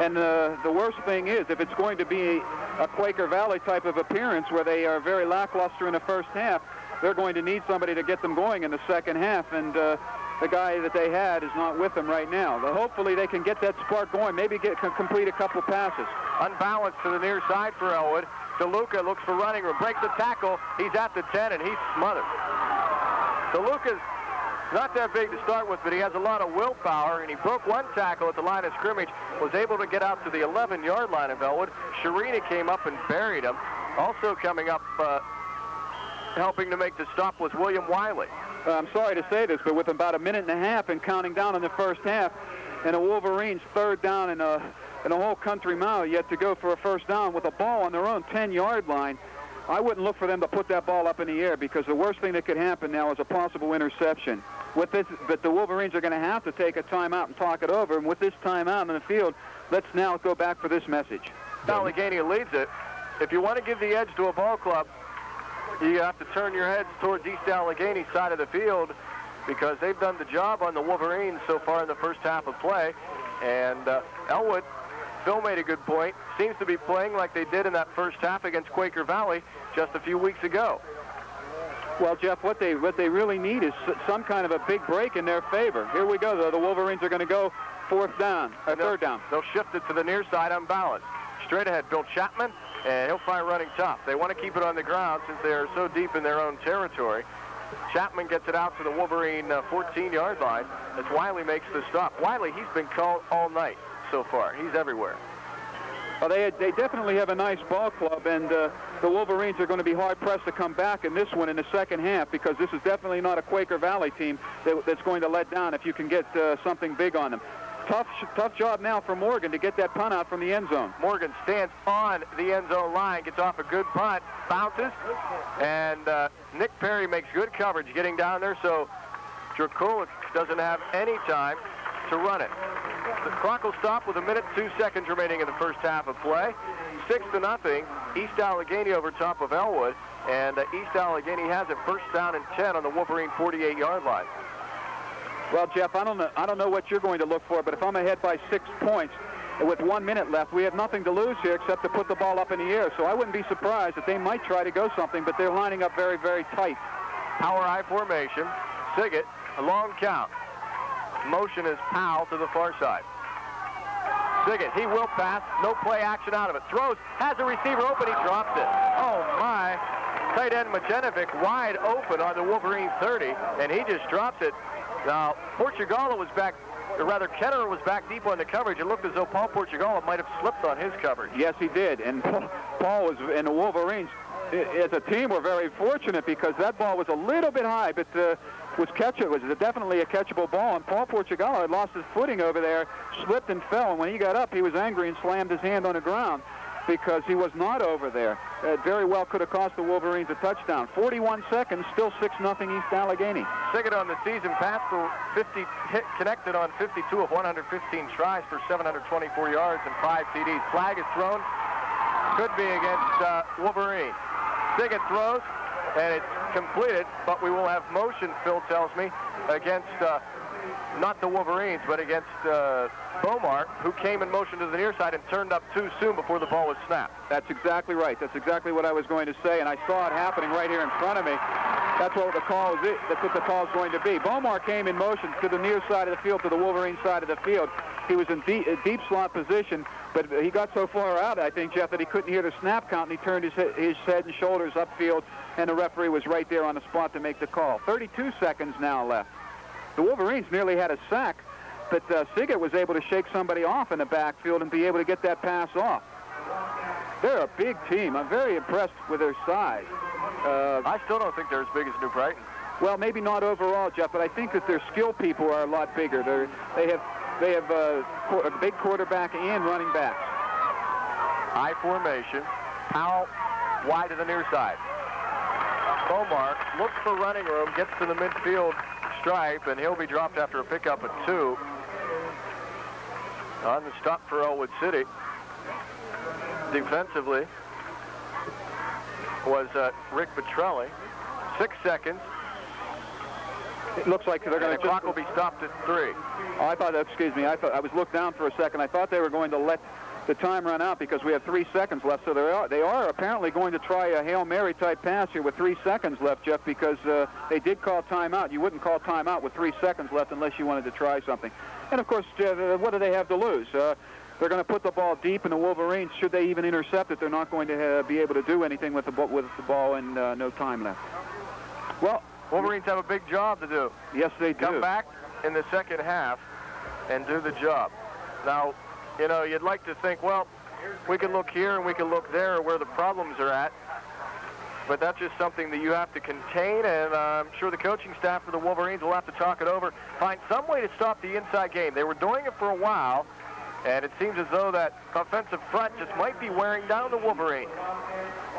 And the worst thing is, if it's going to be a Quaker Valley type of appearance where they are very lackluster in the first half, they're going to need somebody to get them going in the second half. And the guy that they had is not with them right now. But hopefully they can get that spark going, maybe complete a couple passes. Unbalanced to the near side for Ellwood. DeLuca looks for running room, breaks the tackle. He's at the 10, and he's smothered. DeLuca's not that big to start with, but he has a lot of willpower, and he broke one tackle at the line of scrimmage, was able to get out to the 11-yard line of Ellwood. Sharina came up and buried him. Also coming up, helping to make the stop was William Wiley. I'm sorry to say this, but with about a minute and a half and counting down in the first half, and the Wolverines 3rd down in a whole country mile yet to go for a first down with a ball on their own 10-yard line, I wouldn't look for them to put that ball up in the air, because the worst thing that could happen now is a possible interception. With this, but the Wolverines are going to have to take a timeout and talk it over, and with this timeout in the field, let's now go back for this message. Allegheny leads it. If you want to give the edge to a ball club, you have to turn your heads towards East Allegheny side of the field, because they've done the job on the Wolverines so far in the first half of play. And Ellwood, Phil made a good point, seems to be playing like they did in that first half against Quaker Valley just a few weeks ago. Well, Jeff, what they really need is some kind of a big break in their favor. Here we go, though. The Wolverines are going to go third down. They'll shift it to the near side unbalanced. Straight ahead, Bill Chapman, and he'll find running tough. They want to keep it on the ground since they're so deep in their own territory. Chapman gets it out to the Wolverine 14-yard line as Wiley makes the stop. Wiley, he's been called all night so far. He's everywhere. Well, they definitely have a nice ball club, and the Wolverines are going to be hard-pressed to come back in this one in the second half, because this is definitely not a Quaker Valley team that's going to let down if you can get something big on them. Tough job now for Morgan to get that punt out from the end zone. Morgan stands on the end zone line, gets off a good punt, bounces, and Nick Perry makes good coverage getting down there, so Drakulich doesn't have any time to run it. The clock will stop with 1 minute 2 seconds remaining in the first half of play. 6-0, East Allegheny over top of Ellwood, and East Allegheny has it first down and 10 on the Wolverine 48-yard line. Well, Jeff, I don't know what you're going to look for, but if I'm ahead by 6 points with 1 minute left. We have nothing to lose here except to put the ball up in the air. So I wouldn't be surprised that they might try to go something, but they're lining up very, very tight. Power I formation. Siggett, a long count. Motion is Powell to the far side. Siggett, he will pass. No play action out of it. Throws, has a receiver open. He drops it. Oh, my. Tight end Majenovic wide open on the Wolverine 30, and he just drops it. Now, Portugalo was back, or rather, Kenner was back deep on the coverage. It looked as though Paul Portugalo might have slipped on his coverage. Yes, he did. And Paul was, and the Wolverines, as a team, were very fortunate because that ball was a little bit high, but was definitely a catchable ball, and Paul Portugalo had lost his footing over there, slipped and fell, and when he got up, he was angry and slammed his hand on the ground because he was not over there. It very well could have cost the Wolverines a touchdown. 41 seconds, still 6-0 East Allegheny. Siggett on the season passed for 50, connected on 52 of 115 tries for 724 yards and 5 TDs. Flag is thrown. Could be against Wolverine. Siggett throws, and it's completed, but we will have motion, Phil tells me, against not the Wolverines, but against Bomar, who came in motion to the near side and turned up too soon before the ball was snapped. That's exactly right. That's exactly what I was going to say, and I saw it happening right here in front of me. That's what the call is. That's what the call is going to be. Bomar came in motion to the near side of the field, to the Wolverine side of the field. He was in deep slot position, but he got so far out, I think, Jeff, that he couldn't hear the snap count, and he turned his head and shoulders upfield, and the referee was right there on the spot to make the call. 32 seconds now left. The Wolverines nearly had a sack, but Siggett was able to shake somebody off in the backfield and be able to get that pass off. They're a big team. I'm very impressed with their size. I still don't think they're as big as New Brighton. Well, maybe not overall, Jeff, but I think that their skill people are a lot bigger. They have a big quarterback and running backs. I formation. Powell wide to the near side. Bomar looks for running room, gets to the midfield stripe, and he'll be dropped after a pickup at 2. On the stop for Ellwood City. Defensively was Rick Petrelli. 6 seconds. It looks like they're going to. The clock will be stopped at 3. Oh, I thought. Excuse me. I was looked down for a second. I thought they were going to let the time run out because we have 3 seconds left. So they are apparently going to try a Hail Mary type pass here with 3 seconds left, Jeff, because they did call timeout. You wouldn't call timeout with 3 seconds left unless you wanted to try something. And of course, what do they have to lose? They're going to put the ball deep, and the Wolverines, should they even intercept it, they're not going to be able to do anything with the ball and no time left. Well, Wolverines have a big job to do. Yes, they do. Come back in the second half and do the job. Now, you know, you'd like to think, well, we can look here and we can look there where the problems are at, but that's just something that you have to contain, and I'm sure the coaching staff for the Wolverines will have to talk it over, find some way to stop the inside game. They were doing it for a while, and it seems as though that offensive front just might be wearing down the Wolverines.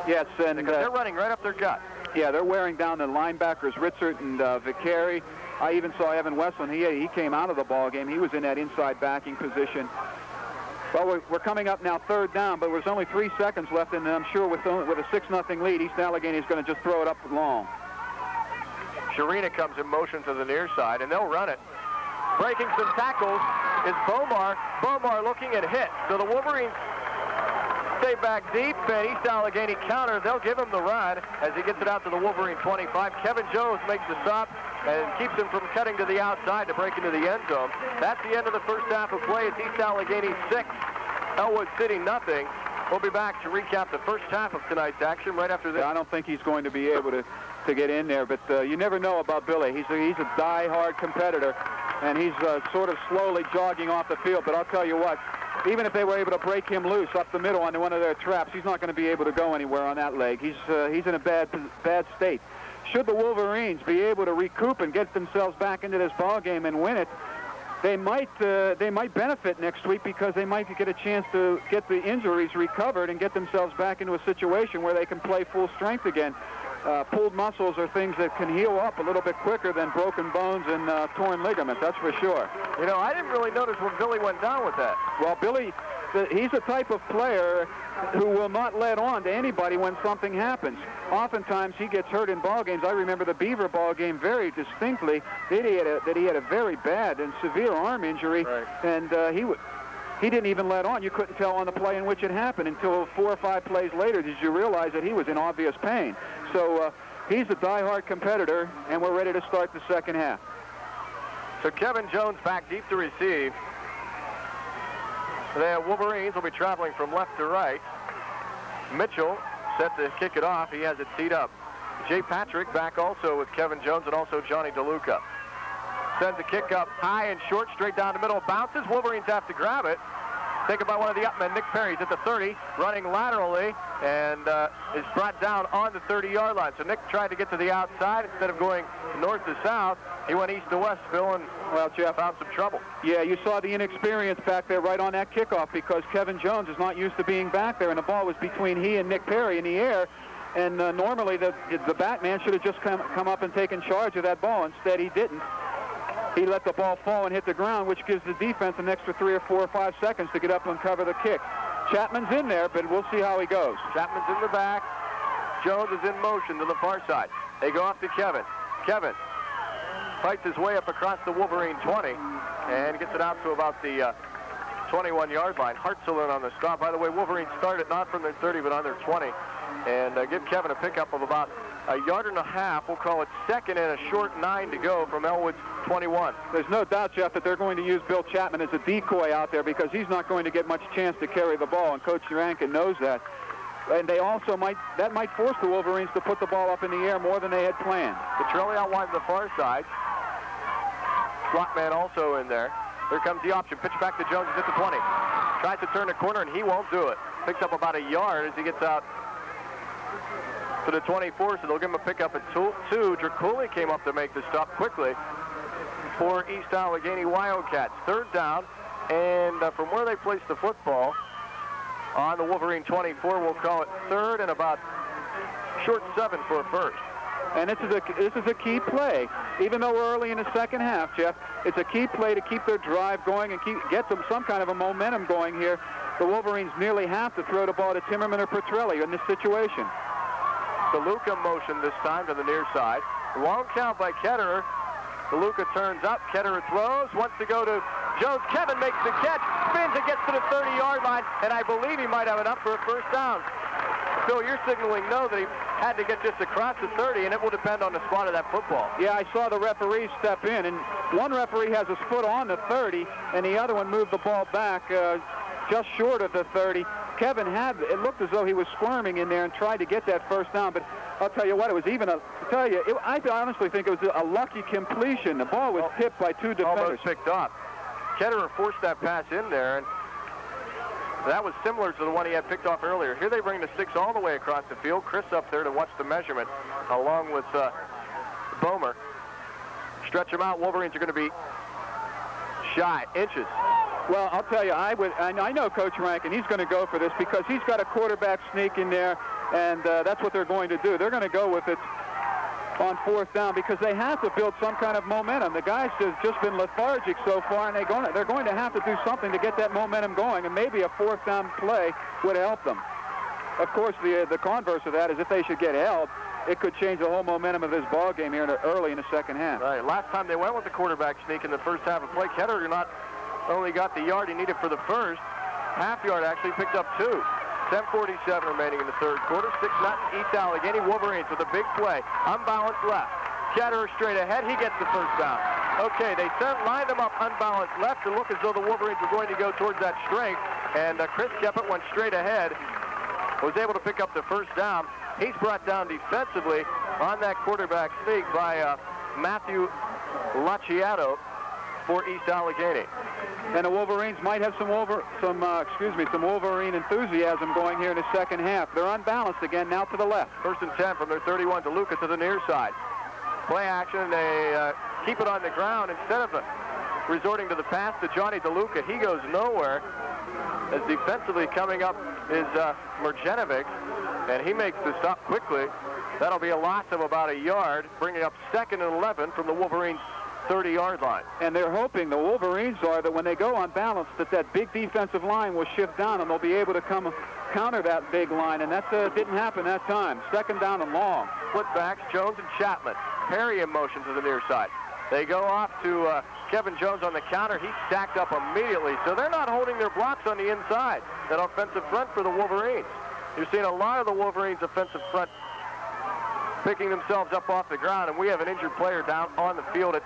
Yes, and because they're running right up their gut. Yeah, they're wearing down the linebackers, Ritzert and Vicari. I even saw Evan Westland. He came out of the ball game. He was in that inside backing position. Well, we're coming up now 3rd down, but there's only 3 seconds left, and I'm sure with a 6-0 lead, East Allegheny is going to just throw it up long. Sharina comes in motion to the near side, and they'll run it. Breaking some tackles is Bomar. Bomar looking at hit. So the Wolverines stay back deep, and East Allegheny counter. They'll give him the run as he gets it out to the Wolverine 25. Kevin Jones makes the stop and keeps him from cutting to the outside to break into the end zone. That's the end of the first half of play. It's East Allegheny 6, Ellwood City nothing. We'll be back to recap the first half of tonight's action right after this. I don't think he's going to be able to get in there, but you never know about Billy. He's a die-hard competitor, and he's sort of slowly jogging off the field. But I'll tell you what, even if they were able to break him loose up the middle onto one of their traps, he's not going to be able to go anywhere on that leg. He's in a bad state. Should the Wolverines be able to recoup and get themselves back into this ball game and win it, they might benefit next week because they might get a chance to get the injuries recovered and get themselves back into a situation where they can play full strength again. Pulled muscles are things that can heal up a little bit quicker than broken bones and torn ligaments, that's for sure. You know, I didn't really notice when Billy went down with that. Well, Billy, he's a type of player who will not let on to anybody when something happens. Oftentimes he gets hurt in ball games. I remember the Beaver ball game very distinctly that he had a very bad and severe arm injury, right. And he didn't even let on. You couldn't tell on the play in which it happened until 4 or 5 plays later did you realize that he was in obvious pain. So he's a die-hard competitor, and we're ready to start the second half. So Kevin Jones back deep to receive. The Wolverines will be traveling from left to right. Mitchell set to kick it off. He has it teed up. Jay Patrick back also with Kevin Jones and also Johnny DeLuca. Sends a kick up high and short, straight down the middle. Bounces. Wolverines have to grab it. Taken by one of the upmen. Nick Perry's at the 30, running laterally, and is brought down on the 30-yard line. So Nick tried to get to the outside instead of going north to south. He went east to west, Phil, and, well, Jeff, found some trouble. Yeah, you saw the inexperience back there right on that kickoff because Kevin Jones is not used to being back there, and the ball was between he and Nick Perry in the air. And normally the Batman should have just come up and taken charge of that ball. Instead, he didn't. He let the ball fall and hit the ground, which gives the defense an extra 3 or 4 or 5 seconds to get up and cover the kick. Chapman's in there, but we'll see how he goes. Chapman's in the back. Jones is in motion to the far side. They go off to Kevin. Kevin fights his way up across the Wolverine 20 and gets it out to about the 21-yard line. Hartzell in on the stop. By the way, Wolverines started not from their 30, but on their 20. And give Kevin a pickup of about 1.5 yards. We'll call it second and a short 9 to go from Ellwood's 21. There's no doubt, Jeff, that they're going to use Bill Chapman as a decoy out there because he's not going to get much chance to carry the ball, and Coach Rankin knows that. And they also might force the Wolverines to put the ball up in the air more than they had planned. Petrelli out wide to the far side. Slot man also in there. Here comes the option. Pitch back to Jones. He's at the 20. Tries to turn the corner, and he won't do it. Picks up about 1 yard as he gets out to the 24, so they'll give him a pickup at 2. Draculi came up to make the stop quickly for East Allegheny Wildcats. Third down, and from where they placed the football on the Wolverine 24, we'll call it third and about short 7 for a first. And this is a key play. Even though we're early in the second half, Jeff, it's a key play to keep their drive going and get them some kind of a momentum going here. The Wolverines nearly have to throw the ball to Timmerman or Petrelli in this situation. DeLuca motion this time to the near side. Long count by Ketterer. DeLuca turns up. Ketterer throws. Wants to go to Jones. Kevin makes the catch. Spins and gets to the 30-yard line. And I believe he might have it up for a first down. Phil, you're signaling no, that he had to get just across the 30, and it will depend on the spot of that football. Yeah, I saw the referee step in, and one referee has his foot on the 30, and the other one moved the ball back just short of the 30. Kevin it looked as though he was squirming in there and tried to get that first down, but I'll tell you what, it was even I honestly think it was a lucky completion. The ball was tipped by 2 defenders. Almost picked up. Ketterer forced that pass in there, and that was similar to the one he had picked off earlier. Here they bring the 6 all the way across the field. Chris up there to watch the measurement, along with Bomer. Stretch him out. Wolverines are going to be shy, inches. Well, I'll tell you, I know Coach Rankin. He's going to go for this because he's got a quarterback sneak in there, and that's what they're going to do. They're going to go with it on 4th down because they have to build some kind of momentum. The guys have just been lethargic so far, and they're going to have to do something to get that momentum going, and maybe a 4th down play would help them. Of course, the converse of that is if they should get held, it could change the whole momentum of this ball game here early in the second half. Right. Last time they went with the quarterback sneak in the first half of play, Ketterer not only got the yard he needed for the first, half yard actually picked up 2. 10:47 remaining in the third quarter. 6-0 East Allegheny. Wolverines with a big play. Unbalanced left. Ketterer straight ahead. He gets the first down. Okay, they lined them up unbalanced left to look as though the Wolverines were going to go towards that strength. And Chris Keppett went straight ahead. Was able to pick up the first down. He's brought down defensively on that quarterback sneak by Matthew Lacciato for East Allegheny. And the Wolverines might have some Wolverine enthusiasm going here in the second half. They're unbalanced again, now to the left. 1st and 10 from their 31. DeLuca to the near side. Play action, they keep it on the ground. Instead of resorting to the pass to Johnny DeLuca, he goes nowhere. As defensively coming up is Merjanovic, and he makes the stop quickly. That'll be a loss of about 1 yard, bringing up 2nd and 11 from the Wolverines' 30-yard line. And they're hoping, the Wolverines are, that when they go on balance, that big defensive line will shift down and they'll be able to counter that big line, and that didn't happen that time. 2nd down and long. Split backs, Jones and Chapman. Perry in motion to the near side. They go off to Kevin Jones on the counter. He stacked up immediately. So they're not holding their blocks on the inside, that offensive front for the Wolverines. You're seeing a lot of the Wolverines' offensive front picking themselves up off the ground, and we have an injured player down on the field. It's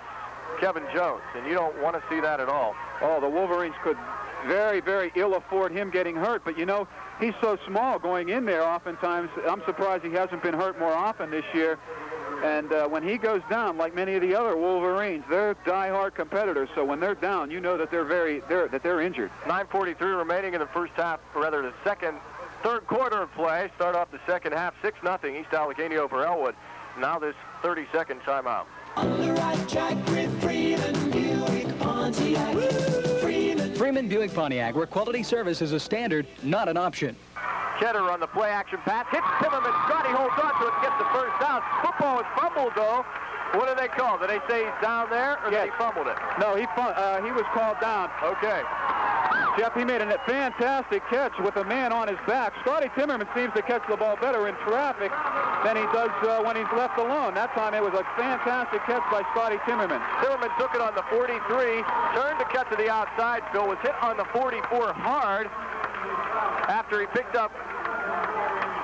Kevin Jones, and you don't want to see that at all. Oh, the Wolverines could very, very ill afford him getting hurt, but you know, he's so small going in there oftentimes. I'm surprised he hasn't been hurt more often this year. And when he goes down, like many of the other Wolverines, they're die-hard competitors. So when they're down, you know that they're injured. 9:43 remaining in the first half, or rather the third quarter of play. Start off the second half, 6-0 East Allegheny over Ellwood. Now this 30-second timeout. On the right track with Freeman Buick Pontiac. Freeman Buick Pontiac, where quality service is a standard, not an option. Ketter on the play action pass, hits Timmerman. Scotty holds on to it and gets the first down. Football is fumbled, though. What do they call? Did they say he's down there, or yes. He fumbled it? No, he was called down. Okay. Jeff, he made a fantastic catch with a man on his back. Scotty Timmerman seems to catch the ball better in traffic than he does when he's left alone. That time it was a fantastic catch by Scotty Timmerman. Timmerman took it on the 43, turned to cut to the outside. Phil was hit on the 44 hard after he picked up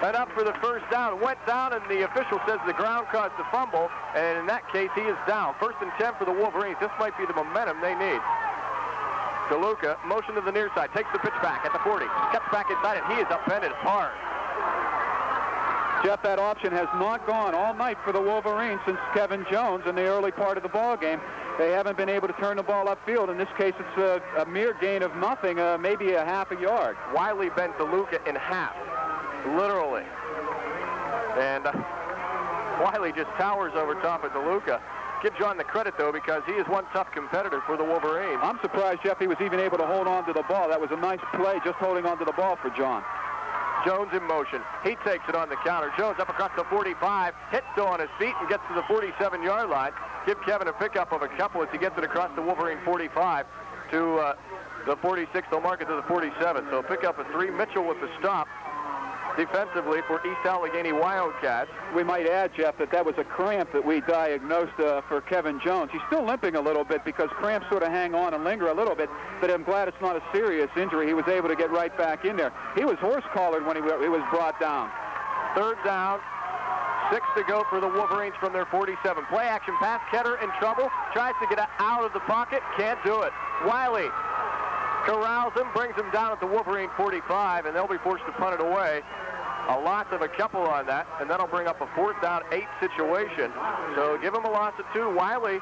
enough for the first down. Went down, and the official says the ground caused the fumble, and in that case, he is down. 1st and 10 for the Wolverines. This might be the momentum they need. DeLuca, motion to the near side, takes the pitch back at the 40, cuts back inside, and he is upended hard. Jeff, that option has not gone all night for the Wolverines since Kevin Jones in the early part of the ball game. They haven't been able to turn the ball upfield. In this case, it's a mere gain of nothing, maybe a half a yard. Wiley bent DeLuca in half, literally. And Wiley just towers over top of DeLuca. Give John the credit, though, because he is one tough competitor for the Wolverines. I'm surprised, Jeff, he was even able to hold on to the ball. That was a nice play, just holding on to the ball for John. Jones in motion. He takes it on the counter. Jones up across the 45, hits still on his feet and gets to the 47-yard line. Give Kevin a pickup of a couple as he gets it across the Wolverine 45 to the 46. They'll mark it to the 47. So pick up a 3. Mitchell with the stop defensively for East Allegheny Wildcats. We might add, Jeff, that was a cramp that we diagnosed for Kevin Jones. He's still limping a little bit because cramps sort of hang on and linger a little bit, but I'm glad it's not a serious injury. He was able to get right back in there. He was horse-collared when he was brought down. 3rd down, 6 to go for the Wolverines from their 47. Play action pass, Ketter in trouble, tries to get out of the pocket, can't do it. Wiley corrals him, brings him down at the Wolverine 45, and they'll be forced to punt it away. A loss of a couple on that, and that'll bring up a 4th down 8 situation. So give him a loss of 2. Wiley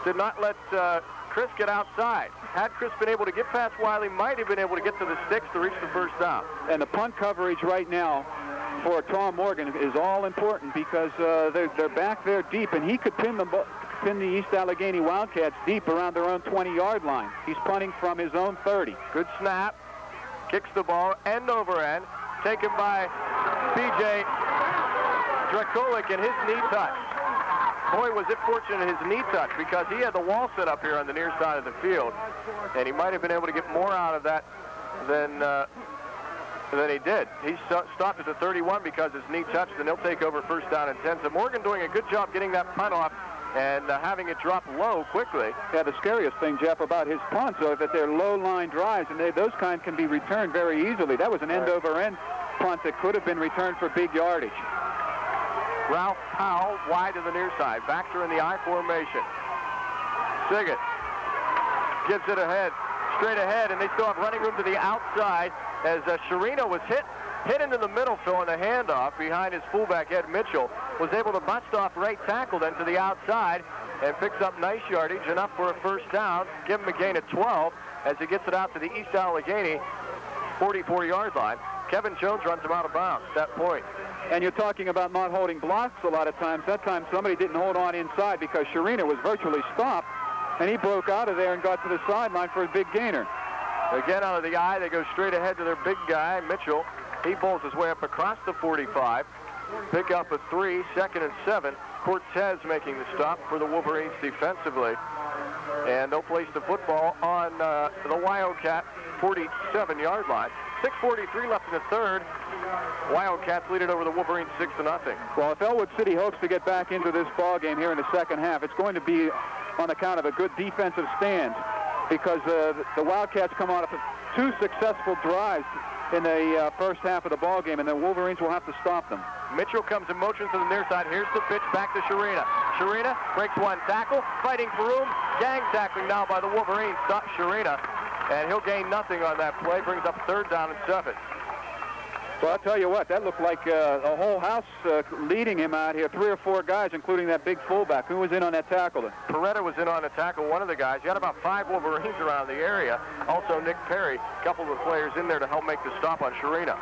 did not let Chris get outside. Had Chris been able to get past Wiley, might have been able to get to the sticks to reach the first down. And the punt coverage right now for Tom Morgan is all important because they're back there deep, and he could pin the East Allegheny Wildcats deep around their own 20-yard line. He's punting from his own 30. Good snap. Kicks the ball end over end. Taken by B.J. Drakulik and his knee touch. Boy, was it fortunate in his knee touch because he had the wall set up here on the near side of the field, and he might have been able to get more out of that than he did. He stopped at the 31 because his knee touched, and they'll take over 1st down and 10. So Morgan doing a good job getting that punt off and having it drop low quickly. Yeah, the scariest thing, Jeff, about his punts are that they're low-line drives, and those kind can be returned very easily. That was an end-over-end punt that could have been returned for big yardage. Ralph Powell wide to the near side. Baxter in the I formation. Siggett gives it ahead, straight ahead, and they still have running room to the outside as Sharino was hit into the middle, Phil, on the handoff behind his fullback, Ed Mitchell. Was able to bust off right tackle then to the outside and picks up nice yardage, enough for a 1st down. Give him a gain of 12 as he gets it out to the East Allegheny 44-yard line. Kevin Jones runs him out of bounds at that point. And you're talking about not holding blocks a lot of times. That time somebody didn't hold on inside because Sharina was virtually stopped, and he broke out of there and got to the sideline for a big gainer. Again, out of the eye, they go straight ahead to their big guy, Mitchell. He bowls his way up across the 45. Pick up a 3, 2nd and 7. Cortez making the stop for the Wolverines defensively. And they'll place the football on the Wildcat 47-yard line. 6:43 left in the 3rd. Wildcats lead it over the Wolverines 6-0. Well, if Ellwood City hopes to get back into this ball game here in the second half, it's going to be on account of a good defensive stand, because the Wildcats come out of 2 successful drives in the first half of the ball game, and the Wolverines will have to stop them. Mitchell comes in motion to the near side. Here's the pitch back to Sharina. Sharina breaks one tackle, fighting for room. Gang tackling now by the Wolverines. Stops Sharina, and he'll gain nothing on that play. Brings up 3rd down and 7. Well, I'll tell you what, that looked like a whole house leading him out here. 3 or 4 guys, including that big fullback. Who was in on that tackle then? Peretta was in on the tackle, one of the guys. You had about 5 Wolverines around the area. Also Nick Perry, a couple of the players in there to help make the stop on Sharina.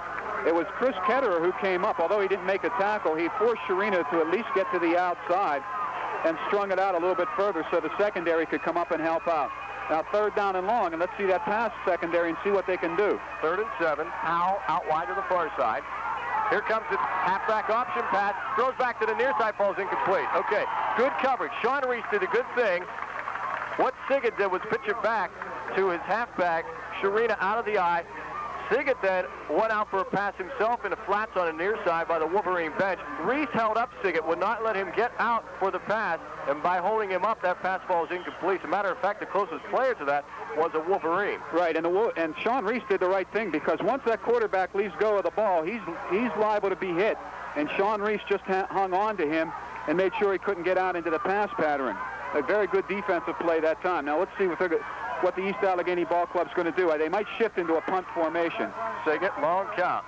It was Chris Ketterer who came up. Although he didn't make a tackle, he forced Sharina to at least get to the outside and strung it out a little bit further so the secondary could come up and help out. Now 3rd down and long, and let's see that pass secondary and see what they can do. 3rd and 7. Powell out wide to the far side. Here comes the halfback option pass. Throws back to the near side, falls incomplete. Okay, good coverage. Sean Reese did a good thing. What Siggett did was pitch it back to his halfback, Sharina, out of the eye. Siggett then went out for a pass himself in the flats on the near side by the Wolverine bench. Reese held up Siggett, would not let him get out for the pass, and by holding him up, that pass ball is incomplete. As a matter of fact, the closest player to that was a Wolverine. Right, and Sean Reese did the right thing, because once that quarterback leaves go of the ball, he's liable to be hit. And Sean Reese just hung on to him and made sure he couldn't get out into the pass pattern. A very good defensive play that time. Now let's see what the East Allegheny Ball Club's going to do. They might shift into a punt formation. Siggett, long count.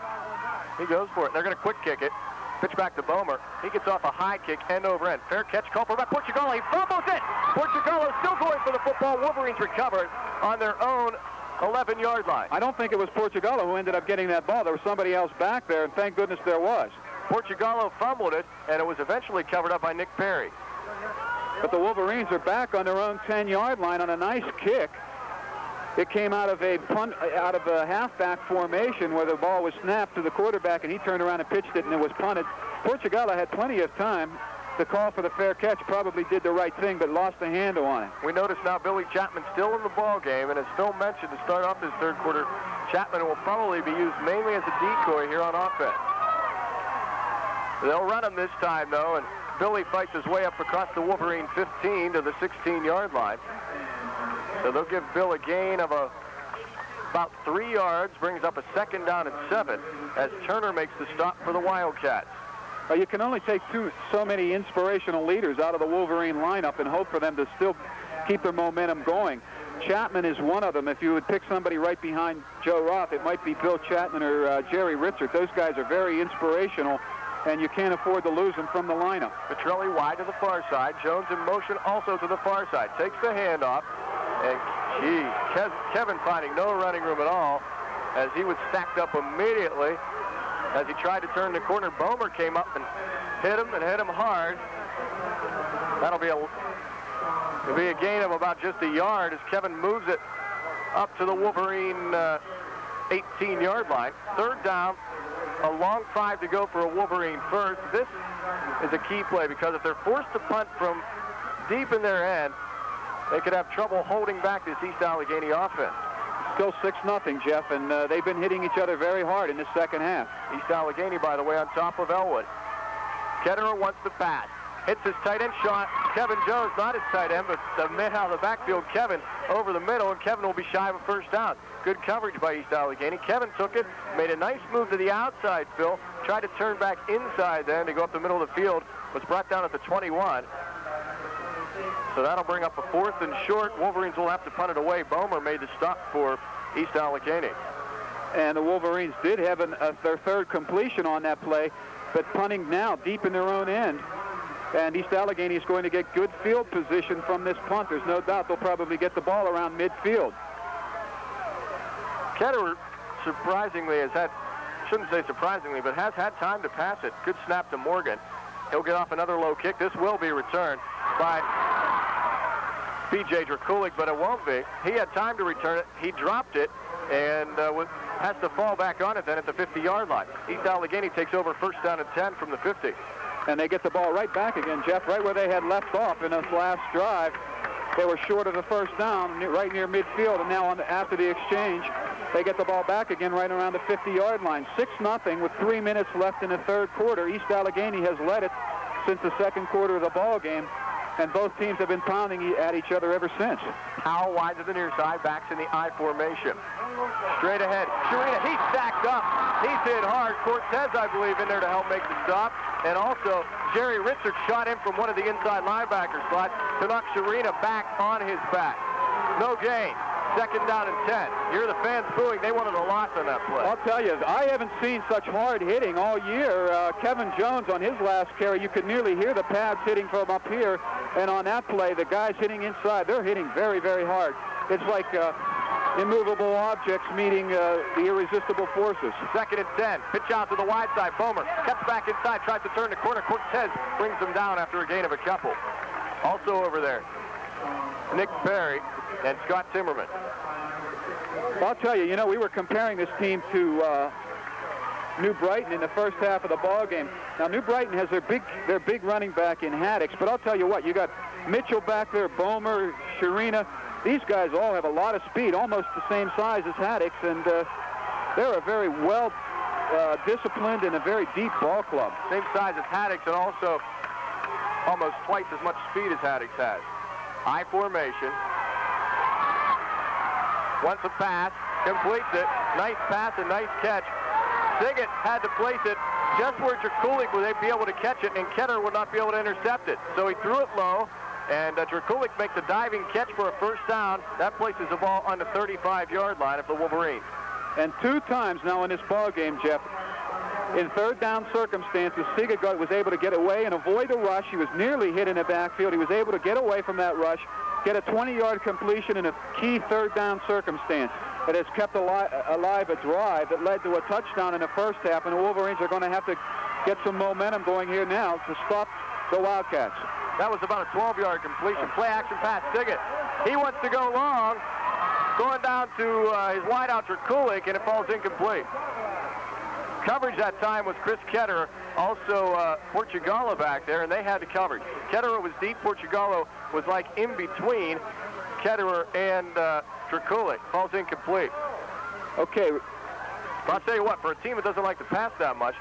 He goes for it. They're going to quick kick it. Pitch back to Bomer. He gets off a high kick, end over end. Fair catch, call for back. Portugallo, he fumbles it. Portugallo still going for the football. Wolverines recovered on their own 11-yard line. I don't think it was Portugallo who ended up getting that ball. There was somebody else back there, and thank goodness there was. Portugallo fumbled it, and it was eventually covered up by Nick Perry. But the Wolverines are back on their own 10-yard line on a nice kick. It came out of a halfback formation where the ball was snapped to the quarterback, and he turned around and pitched it, and it was punted. Portugallo had plenty of time to call for the fair catch, probably did the right thing, but lost the handle on it. We notice now Billy Chapman still in the ball game, and as Phil mentioned to start off this 3rd quarter, Chapman will probably be used mainly as a decoy here on offense. They'll run him this time, though, and Billy fights his way up across the Wolverine 15 to the 16-yard line. So they'll give Bill a gain of about 3 yards, brings up a 2nd down and 7 as Turner makes the stop for the Wildcats. You can only take so many inspirational leaders out of the Wolverine lineup and hope for them to still keep their momentum going. Chapman is one of them. If you would pick somebody right behind Joe Roth, it might be Bill Chapman or Jerry Richard. Those guys are very inspirational, and you can't afford to lose them from the lineup. Petrelli wide to the far side. Jones in motion also to the far side. Takes the handoff. And Kevin finding no running room at all as he was stacked up immediately as he tried to turn the corner. Bomer came up and hit him hard. That'll be a gain of about just a yard as Kevin moves it up to the Wolverine 18-yard line. 3rd down, a long 5 to go for a Wolverine first. This is a key play because if they're forced to punt from deep in their end, they could have trouble holding back this East Allegheny offense. Still 6-0, Jeff, and they've been hitting each other very hard in the second half. East Allegheny, by the way, on top of Ellwood. Ketterer wants to pass. Hits his tight end shot. Kevin Jones, not his tight end, but the man out of the backfield, Kevin, over the middle, and Kevin will be shy of a 1st down. Good coverage by East Allegheny. Kevin took it, made a nice move to the outside, Phil. Tried to turn back inside then to go up the middle of the field. Was brought down at the 21. So that'll bring up a 4th and short. Wolverines will have to punt it away. Bomer made the stop for East Allegheny. And the Wolverines did have their 3rd completion on that play, but punting now deep in their own end. And East Allegheny is going to get good field position from this punt. There's no doubt they'll probably get the ball around midfield. Ketterer, surprisingly, shouldn't say surprisingly, but has had time to pass it. Good snap to Morgan. He'll get off another low kick. This will be returned by P.J. Drakulik, but it won't be. He had time to return it. He dropped it and has to fall back on it then at the 50-yard line. East Allegheny takes over 1st down and 10 from the 50. And they get the ball right back again, Jeff, right where they had left off in this last drive. They were short of the 1st down, right near midfield, and now after the exchange, they get the ball back again right around the 50-yard line. 6-0 with 3 minutes left in the 3rd quarter. East Allegheny has led it since the 2nd quarter of the ball game. and both teams have been pounding at each other ever since. Powell wide to the near side, backs in the I formation. Straight ahead, Sharina, he's stacked up. He's hit hard. Cortez, I believe, in there to help make the stop. And also, Jerry Richards shot in from one of the inside linebacker spots to knock Sharina back on his back. No gain. Second down and 10. Hear the fans booing. They wanted a loss on that play. I'll tell you, I haven't seen such hard hitting all year. Kevin Jones on his last carry, you could nearly hear the pads hitting from up here. And on that play, the guys hitting inside, they're hitting very, very hard. It's like immovable objects meeting the irresistible forces. Second and 10. Pitch out to the wide side. Bomer cuts back inside, tries to turn the corner. Cortez brings him down after a gain of a couple. Also over there, Nick Perry and Scott Timmerman. I'll tell you, we were comparing this team to New Brighton in the first half of the ball game. Now, New Brighton has their big running back in Haddix, but I'll tell you what, you got Mitchell back there, Bomer, Sharina. These guys all have a lot of speed, almost the same size as Haddix, and they're a very well disciplined and a very deep ball club. Same size as Haddix and also almost twice as much speed as Haddix has. I formation. Wants a pass, completes it. Nice pass and nice catch. Siggett had to place it just where Drakulik would be able to catch it, and Ketter would not be able to intercept it. So he threw it low, and Drakulik makes a diving catch for a first down. That places the ball on the 35-yard line of the Wolverines. And 2 times now in this ball game, Jeff, in third down circumstances, Siggett was able to get away and avoid the rush. He was nearly hit in the backfield. He was able to get away from that rush, get a 20-yard completion in a key third down circumstance that has kept alive a drive that led to a touchdown in the first half, and the Wolverines are going to have to get some momentum going here now to stop the Wildcats. That was about a 12-yard completion. Play action pass, Siggett. He wants to go long, going down to his wideout Drakulik, and it falls incomplete. Coverage that time was Chris Ketterer, also Portugallo back there, and they had the coverage. Ketterer was deep. Portugallo was like in between Ketterer and Drakulik. Falls incomplete. Okay. But I'll tell you what, for a team that doesn't like to pass that much,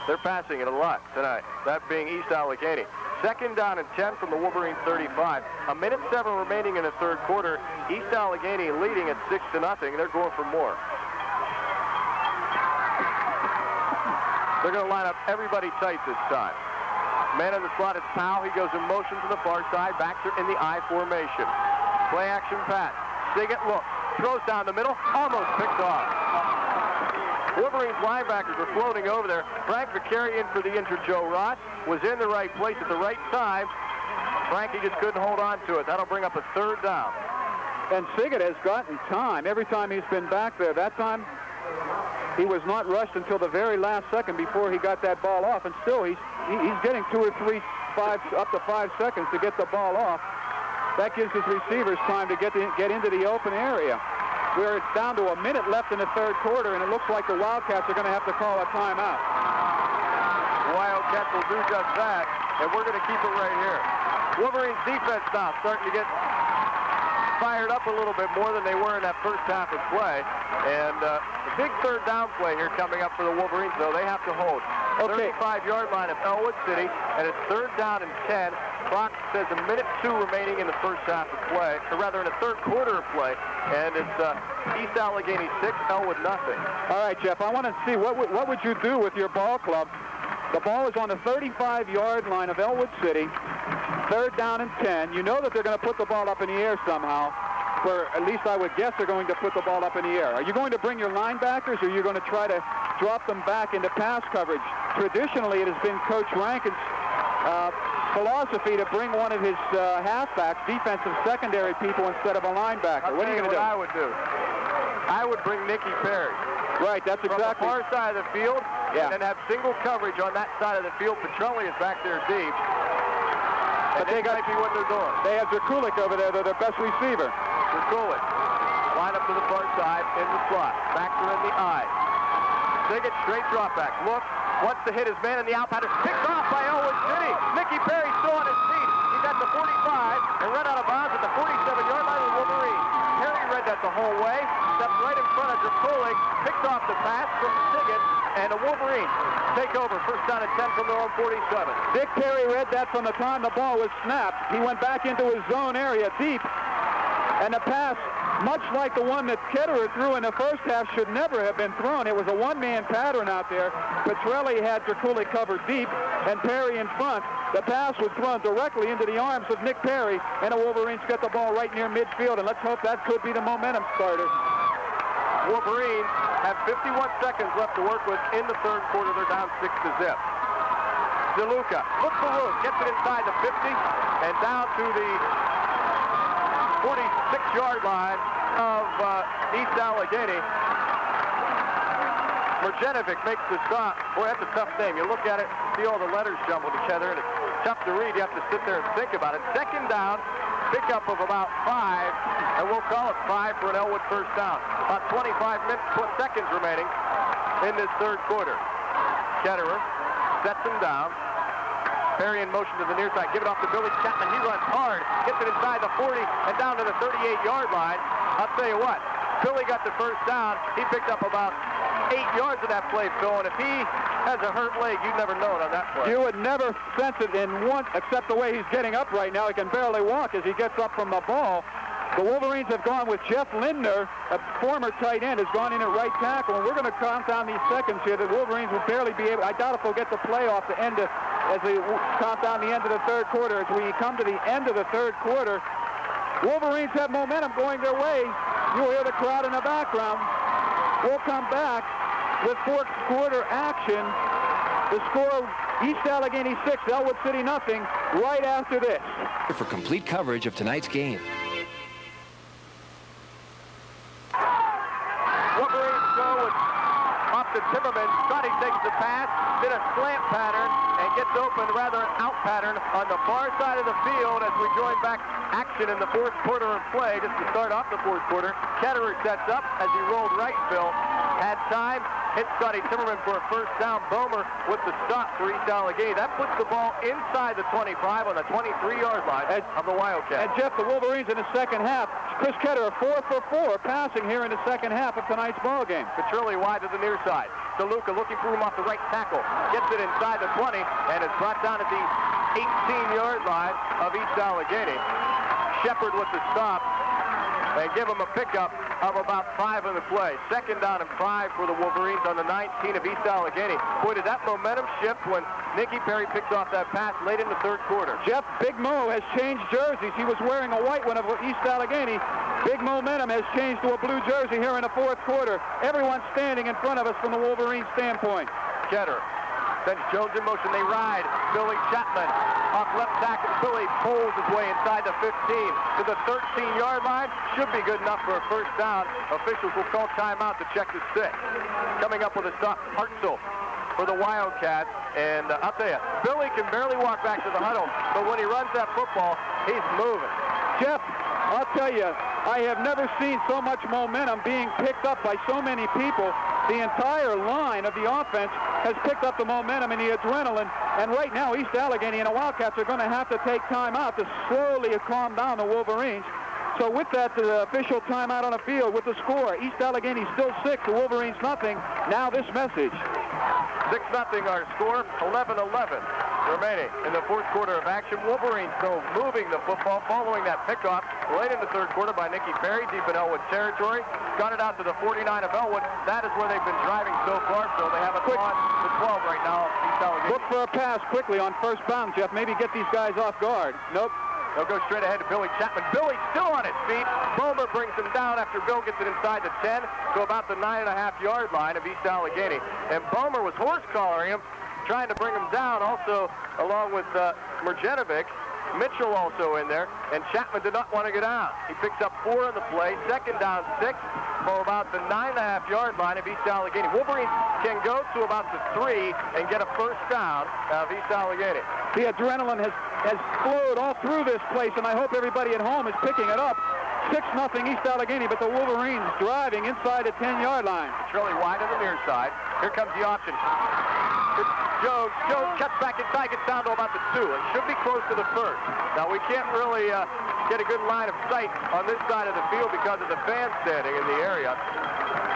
they're passing it a lot tonight, that being East Allegheny. Second down and 10 from the Wolverines 35. 1:07 remaining in the third quarter. East Allegheny leading at 6-0. They're going for more. They're going to line up everybody tight this time. Man in the slot is Powell. He goes in motion to the far side. Backs are in the I formation. Play action pass. Siggett looks. Throws down the middle. Almost picked off. Wolverines linebackers were floating over there. Frank Vicari in for the injured Joe Ross. Was in the right place at the right time. Frankie just couldn't hold on to it. That'll bring up a third down. And Siggett has gotten time every time he's been back there. That time, he was not rushed until the very last second before he got that ball off, and still he's getting 2 or 3, up to 5 seconds to get the ball off. That gives his receivers time to get into the open area. Where it's down to a minute left in the third quarter, and it looks like the Wildcats are going to have to call a timeout. The Wildcats will do just that, and we're going to keep it right here. Wolverines defense now starting to get fired up a little bit more than they were in that first half of play. And the big third down play here coming up for the Wolverines, though, they have to hold. Okay. 35-yard line of Ellwood City, and it's third down and 10. Clock says 1:02 remaining in the first half of play, or rather in the third quarter of play, and it's East Allegheny 6, Ellwood nothing. All right, Jeff, I want to see what would you do with your ball club? The ball is on the 35-yard line of Ellwood City. Third down and 10. You know that they're going to put the ball up in the air somehow. Or at least I would guess they're going to put the ball up in the air. Are you going to bring your linebackers, or are you going to try to drop them back into pass coverage? Traditionally, it has been Coach Rankin's philosophy to bring one of his halfbacks, defensive secondary people, instead of a linebacker. What are you going to do? I would do. I would bring Nicky Perry. Right, that's exactly. From the far side of the field, and then have single coverage on that side of the field. Petrelli is back there deep. But they might be what they're doing. They have Drakulik over there. They're their best receiver. Drakulik. Line up to the far side in the slot. Backs are in the I. Siggett, straight drop back. Look, wants to hit his man in the out pattern. Picked off by Ellwood City. Nicky Perry still on his feet. He's at the 45 and run out of bounds at the 47-yard line of the Wolverines. Perry read that the whole way. Stepped right in front of Draculic picks off the pass from Siggin, and the Wolverines take over. First down and 10 from their own 47. Dick Perry read that from the time the ball was snapped. He went back into his zone area deep, and the pass, much like the one that Ketterer threw in the first half, should never have been thrown. It was a one-man pattern out there. Petrelli had Draculic covered deep and Perry in front. The pass was thrown directly into the arms of Nick Perry, and the Wolverines get the ball right near midfield, and let's hope that could be the momentum starter. Wolverines have 51 seconds left to work with in the third quarter. They're down 6-0. DeLuca looks for room, gets it inside the 50 and down to the 46-yard line of East Allegheny. Marjanovic makes the stop. Boy, that's a tough name. You look at it, see all the letters jumbled together, and it's tough to read. You have to sit there and think about it. Second down, pickup of about 5, and we'll call it 5 for an Ellwood first down. About 25 seconds remaining in this third quarter. Ketterer sets him down. Perry in motion to the near side. Give it off to Billy Chapman. He runs hard. Gets it inside the 40 and down to the 38-yard line. I'll tell you what, Billy got the first down. He picked up about 8 yards of that play, Phil, and if he has a hurt leg, you'd never know it on that play. You would never sense it in one, except the way he's getting up right now. He can barely walk as he gets up from the ball. The Wolverines have gone with Jeff Lindner, a former tight end, has gone in at right tackle, and we're going to count down these seconds here. The Wolverines will barely be able, I doubt if they'll get the play off the end of, as they count down the end of the third quarter. As we come to the end of the third quarter, Wolverines have momentum going their way. You'll hear the crowd in the background. We'll come back with fourth quarter action. The score, East Allegheny 6, Ellwood City nothing, right after this. For complete coverage of tonight's game. Wolverines go with Austin Timmerman. Sonny takes the pass, did a slant pattern, and gets open, rather an out pattern, on the far side of the field as we join back action in the fourth quarter of play. Just to start off the fourth quarter, Ketterer sets up as he rolled right, Phil. Had time, hit Sonny Timmerman for a first down. Bomer with the stop for East Allegheny. That puts the ball inside the 25 on the 23-yard line of the Wildcats. And Jeff, the Wolverines in the second half, Chris Ketterer 4 for 4 passing here in the second half of tonight's ball game. Petrelli wide to the near side. DeLuca looking for him off the right tackle. Gets it inside the 20 and is brought down at the 18-yard line of East Allegheny. Shepard with the stop and give him a pickup of about 5 in the play. Second down and 5 for the Wolverines on the 19 of East Allegheny. Boy, did that momentum shift when Nicky Perry picked off that pass late in the third quarter. Jeff, Big Mo has changed jerseys. He was wearing a white one of East Allegheny. Big momentum has changed to a blue jersey here in the fourth quarter. Everyone's standing in front of us from the Wolverine standpoint. Ketterer sends Jones in motion. They ride. Billy Chapman off left tackle. Billy pulls his way inside the 15 to the 13-yard line. Should be good enough for a first down. Officials will call timeout to check the stick. Coming up with a stop, Hartzell for the Wildcats. And I'll tell you, Billy can barely walk back to the huddle, but when he runs that football, he's moving. Jeff, I'll tell you, I have never seen so much momentum being picked up by so many people. The entire line of the offense has picked up the momentum and the adrenaline. And right now, East Allegheny and the Wildcats are going to have to take time out to slowly calm down the Wolverines. So with that, the official timeout on the field with the score, East Allegheny still 6, the Wolverines nothing. Now this message. 6-0 our score, 11-11 remaining in the fourth quarter of action. Wolverines still moving the football following that pickoff late in the third quarter by Nicky Perry deep in Ellwood territory. Got it out to the 49 of Ellwood. That is where they've been driving so far, so they have it on the 12 right now. East Allegheny. Look for a pass quickly on first bound, Jeff. Maybe get these guys off guard. Nope. They'll go straight ahead to Billy Chapman. Billy still on his feet. Bomer brings him down after Bill gets it inside the 10 to about the 9.5-yard line of East Allegheny. And Bomer was horse collaring him, trying to bring him down, also along with Marjanovic. Mitchell also in there, and Chapman did not want to get out. He picks up 4 in the play, second down 6 for about the 9.5-yard line of East Allegheny. Wolverines can go to about the 3 and get a first down of East Allegheny. The adrenaline has flowed all through this place, and I hope everybody at home is picking it up. 6-0 East Allegheny, but the Wolverines driving inside the 10-yard line. It's really wide on the near side. Here comes the option. Jones cuts back inside, gets down to about the 2. It should be close to the first. Now, we can't really get a good line of sight on this side of the field because of the fans standing in the area.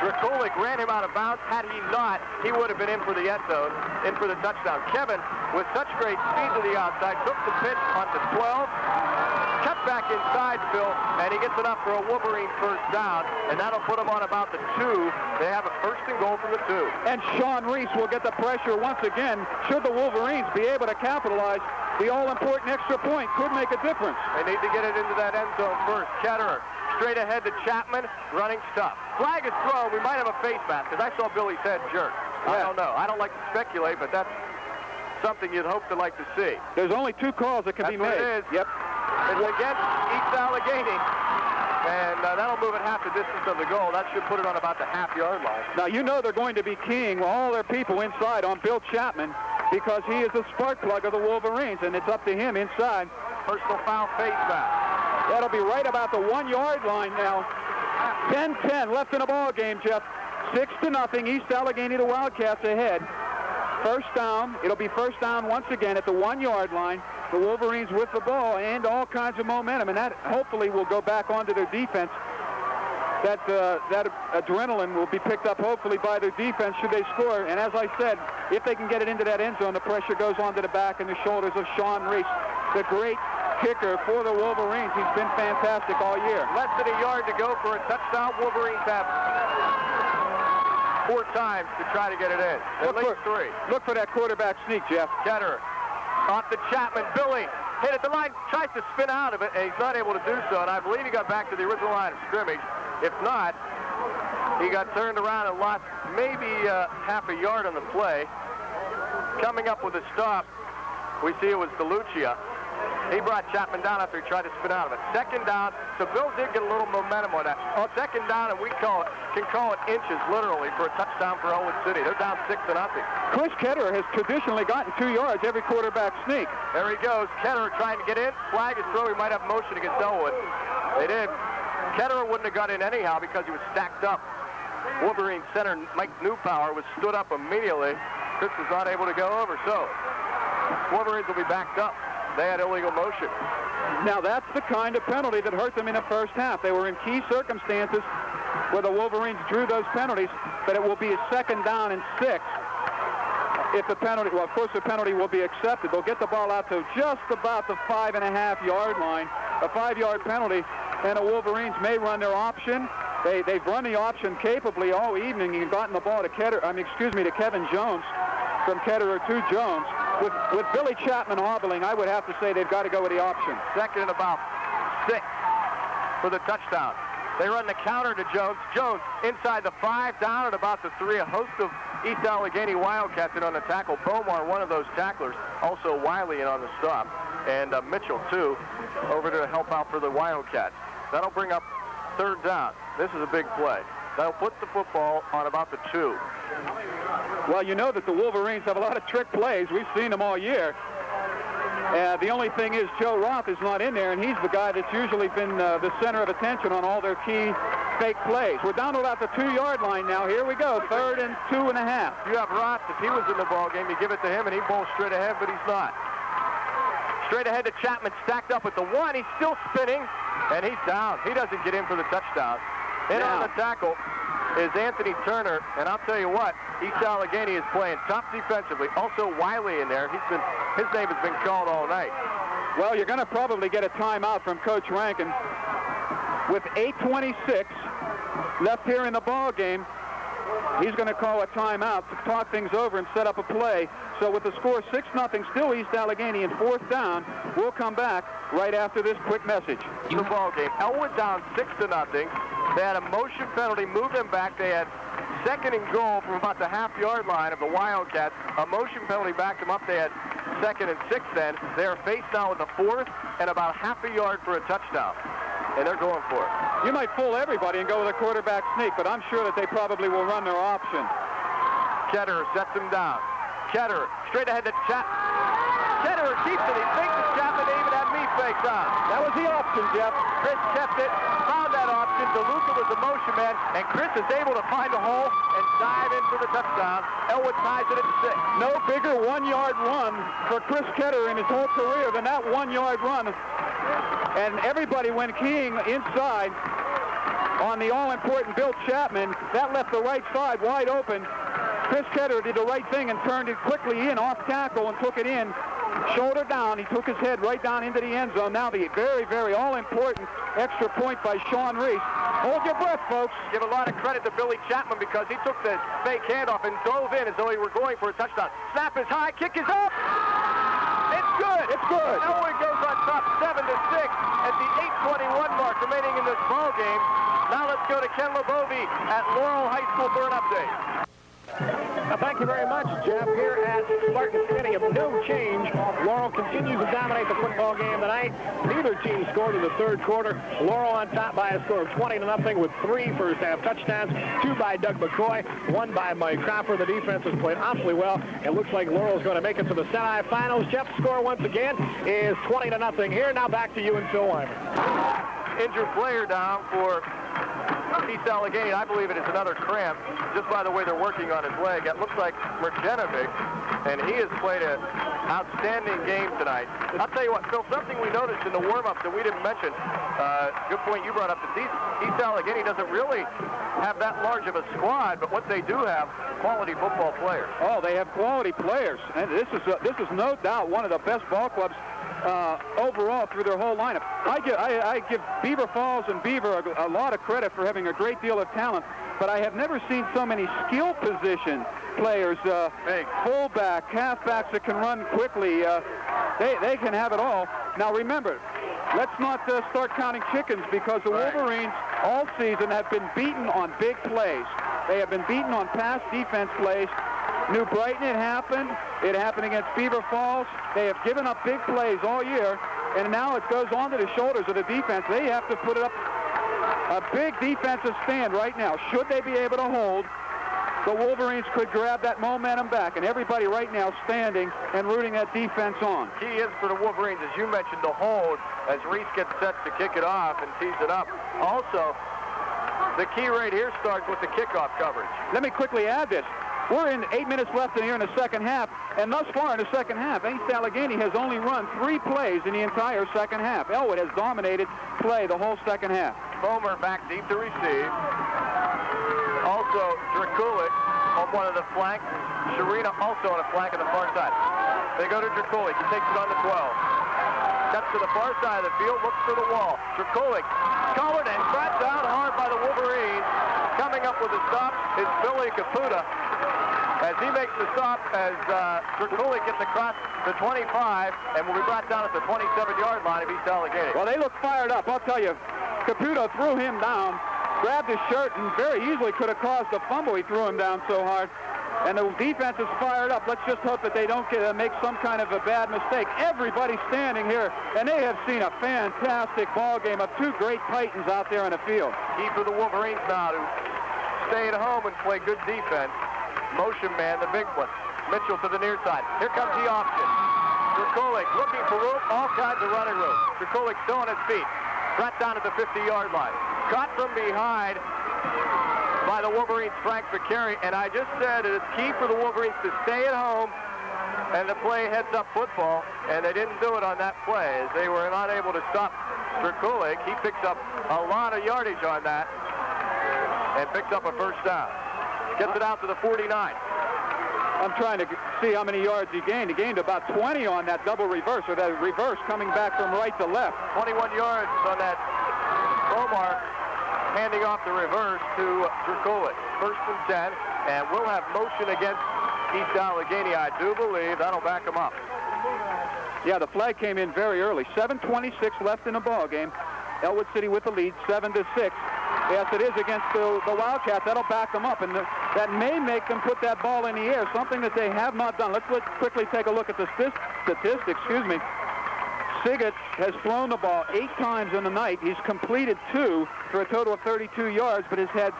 Drekulik ran him out of bounds. Had he not, he would have been in for the end zone, in for the touchdown. Kevin, with such great speed to the outside, took the pitch on the 12, cut back inside, Phil, and he gets it up for a Wolverine first down, and that'll put him on about the 2. They have a first and goal from the 2. And Sean Reese will get the pressure once again. Should the Wolverines be able to capitalize, the all-important extra point could make a difference. They need to get it into that end zone first. Ketterer straight ahead to Chapman, running stuff. Flag is thrown. We might have a face mask, because I saw Billy's head jerk. I don't know. I don't like to speculate, but that's something you'd hope to like to see. There's only 2 calls that can be made. It is. Yep. It's against East Allegheny, and that'll move it half the distance of the goal. That should put it on about the half-yard line. Now, you know they're going to be keying all their people inside on Bill Chapman because he is the spark plug of the Wolverines, and it's up to him inside. Personal foul face mask. That'll be right about the 1-yard line now. 10-10 left in the ball game, Jeff. 6-0, East Allegheny, the Wildcats ahead. First down. It'll be first down once again at the 1-yard line. The Wolverines with the ball and all kinds of momentum, and that hopefully will go back onto their defense. That adrenaline will be picked up hopefully by their defense should they score. And as I said, if they can get it into that end zone, the pressure goes onto the back and the shoulders of Sean Reese, the great kicker for the Wolverines. He's been fantastic all year. Less than a yard to go for a touchdown. Wolverines have 4 times to try to get it in. At least 3. Look for that quarterback sneak, Jeff. Ketterer off to Chapman. Billy hit at the line, tries to spin out of it, and he's not able to do so. And I believe he got back to the original line of scrimmage. If not, he got turned around and lost maybe half a yard on the play. Coming up with a stop, we see it was DeLucia. He brought Chapman down after he tried to spin out of it. Second down, so Bill did get a little momentum on that. Second down, and we can call it inches, literally, for a touchdown for Ellwood City. They're down 6-0. Chris Ketterer has traditionally gotten 2 yards every quarterback sneak. There he goes. Ketterer trying to get in. Flag is thrown. He might have motion against Ellwood. They did. Ketterer wouldn't have got in anyhow because he was stacked up. Wolverine center Mike Newpower was stood up immediately. Chris was not able to go over, so Wolverines will be backed up. They had illegal motion. Now that's the kind of penalty that hurt them in the first half. They were in key circumstances where the Wolverines drew those penalties, but it will be a second down and 6. If the penalty, well, of course the penalty will be accepted. They'll get the ball out to just about the 5.5-yard line, a 5-yard penalty, and the Wolverines may run their option. They've run the option capably all evening and gotten the ball to Kevin Jones, from Ketterer to Jones. With Billy Chapman hobbling, I would have to say they've got to go with the option. Second and about 6 for the touchdown. They run the counter to Jones. Jones inside the 5, down at about the 3. A host of East Allegheny Wildcats in on the tackle. Bomar, one of those tacklers. Also Wiley in on the stop. And Mitchell, too, over to help out for the Wildcats. That'll bring up third down. This is a big play. That'll put the football on about the 2. Well, you know that the Wolverines have a lot of trick plays. We've seen them all year. The only thing is Joe Roth is not in there, and he's the guy that's usually been the center of attention on all their key fake plays. We're down to about the 2-yard line now. Here we go, 3rd and 2.5. You have Roth. If he was in the ball game, you give it to him, and he bowls straight ahead, but he's not. Straight ahead to Chapman, stacked up at the 1. He's still spinning, and he's down. He doesn't get in for the touchdown. In on the tackle is Anthony Turner, and I'll tell you what, East Allegheny is playing tough defensively. Also Wiley in there. His name has been called all night. Well, you're going to probably get a timeout from Coach Rankin. With 8:26 left here in the ball game, he's going to call a timeout to talk things over and set up a play. So with the score 6-0, still East Allegheny in 4th down. We'll come back right after this quick message. The ball game. Ellwood down 6-0. They had a motion penalty, moved them back. They had 2nd and goal from about the half-yard line of the Wildcats. A motion penalty backed them up. They had 2nd and 6 then. They are faced now with the 4th and about half a yard for a touchdown. And they're going for it. You might fool everybody and go with a quarterback sneak, but I'm sure that they probably will run their option. Ketterer sets him down. Ketterer straight ahead to Chapman. Ketterer keeps it. He fakes it. Chapman. They even had me faked on. That was the option, Jeff. Chris kept it, found that option. DeLuca was the motion man, and Chris is able to find a hole and dive in for the touchdown. Ellwood ties it at 6. No bigger 1-yard run for Chris Ketterer in his whole career than that 1-yard run. And everybody went keying inside on the all-important Bill Chapman. That left the right side wide open. Chris Ketter did the right thing and turned it quickly in off tackle and took it in. Shoulder down. He took his head right down into the end zone. Now the very, very all-important extra point by Sean Reese. Hold your breath, folks. Give a lot of credit to Billy Chapman because he took the fake handoff and dove in as though he were going for a touchdown. Snap is high, kick is up. It's good. It's good. Ellwood goes on top 7-6 at the 8:21 mark remaining in this ball game. Now let's go to Ken LeBovie at Laurel High School for an update. Thank you very much, Jeff. Here at Spartan Stadium, no change. Laurel continues to dominate the football game tonight. Neither team scored in the third quarter. Laurel on top by a score of 20-0 with 3 first-half touchdowns, 2 by Doug McCoy, 1 by Mike Cropper. The defense has played awfully well. It looks like Laurel's going to make it to the semifinals. Jeff's score once again is 20-0 here. Now back to you and Phil Wyman. Injured player down for East Allegheny. I believe it is another cramp, just by the way they're working on his leg. It looks like Mergenovic, and he has played an outstanding game tonight. I'll tell you what, Phil, something we noticed in the warm-up that we didn't mention, good point you brought up, that East Allegheny doesn't really have that large of a squad, but what they do have, quality football players. Oh, they have quality players, and this is no doubt one of the best ball clubs overall through their whole lineup. I give Beaver Falls and Beaver a lot of credit for having a great deal of talent, but I have never seen so many skill position players, fullback, halfbacks that can run quickly. They can have it all. Now remember, let's not start counting chickens, because the Wolverines all season have been beaten on big plays. They have been beaten on pass defense plays. New Brighton, it happened. It happened against Beaver Falls. They have given up big plays all year, and now it goes onto the shoulders of the defense. They have to put up a big defensive stand right now. Should they be able to hold, the Wolverines could grab that momentum back, and everybody right now standing and rooting that defense on. Key is for the Wolverines, as you mentioned, to hold as Reese gets set to kick it off and tees it up. Also, the key right here starts with the kickoff coverage. Let me quickly add this. We're in 8 minutes left in here in the second half, and thus far in the second half, East Allegheny has only run 3 plays in the entire second half. Ellwood has dominated play the whole second half. Bomer back deep to receive. Also, Drakulic on one of the flanks. Sharina also on a flank on the far side. They go to Drakulic. He takes it on the 12. Cuts to the far side of the field, looks for the wall. Drakulic covered and brought down hard by the Wolverines. Coming up with a stop is Billy Caputa, as he makes the stop as Drakulic gets across the 25 and will be brought down at the 27-yard line of East Allegheny. Well, they look fired up. I'll tell you, Caputo threw him down, grabbed his shirt, and very easily could have caused a fumble. He threw him down so hard. And the defense is fired up. Let's just hope that they don't make some kind of a bad mistake. Everybody's standing here, and they have seen a fantastic ball game of 2 great Titans out there on the field. Key for the Wolverines now to stay at home and play good defense. Motion man, the big one. Mitchell to the near side. Here comes the option. Drakulic looking for room, all kinds of running room. Drakulic still on his feet. Brought down at the 50-yard line. Caught from behind by the Wolverines' Frank McCary, and I just said it is key for the Wolverines to stay at home and to play heads-up football, and they didn't do it on that play, as they were not able to stop Drakulic. He picks up a lot of yardage on that and picks up a first down. Gets it out to the 49. I'm trying to see how many yards he gained. He gained about 20 on that double reverse, or that reverse coming back from right to left. 21 yards on that Omar, handing off the reverse to Drakulic. 1st and 10, and we'll have motion against East Allegheny. I do believe that'll back them up. Yeah, the flag came in very early. 7:26 left in the ball game. Ellwood City with the lead, 7-6. Yes, it is against the Wildcats. That'll back them up, and that may make them put that ball in the air, something that they have not done. Let's quickly take a look at the statistics. Siggett has thrown the ball 8 times in the night. He's completed 2 for a total of 32 yards, but has had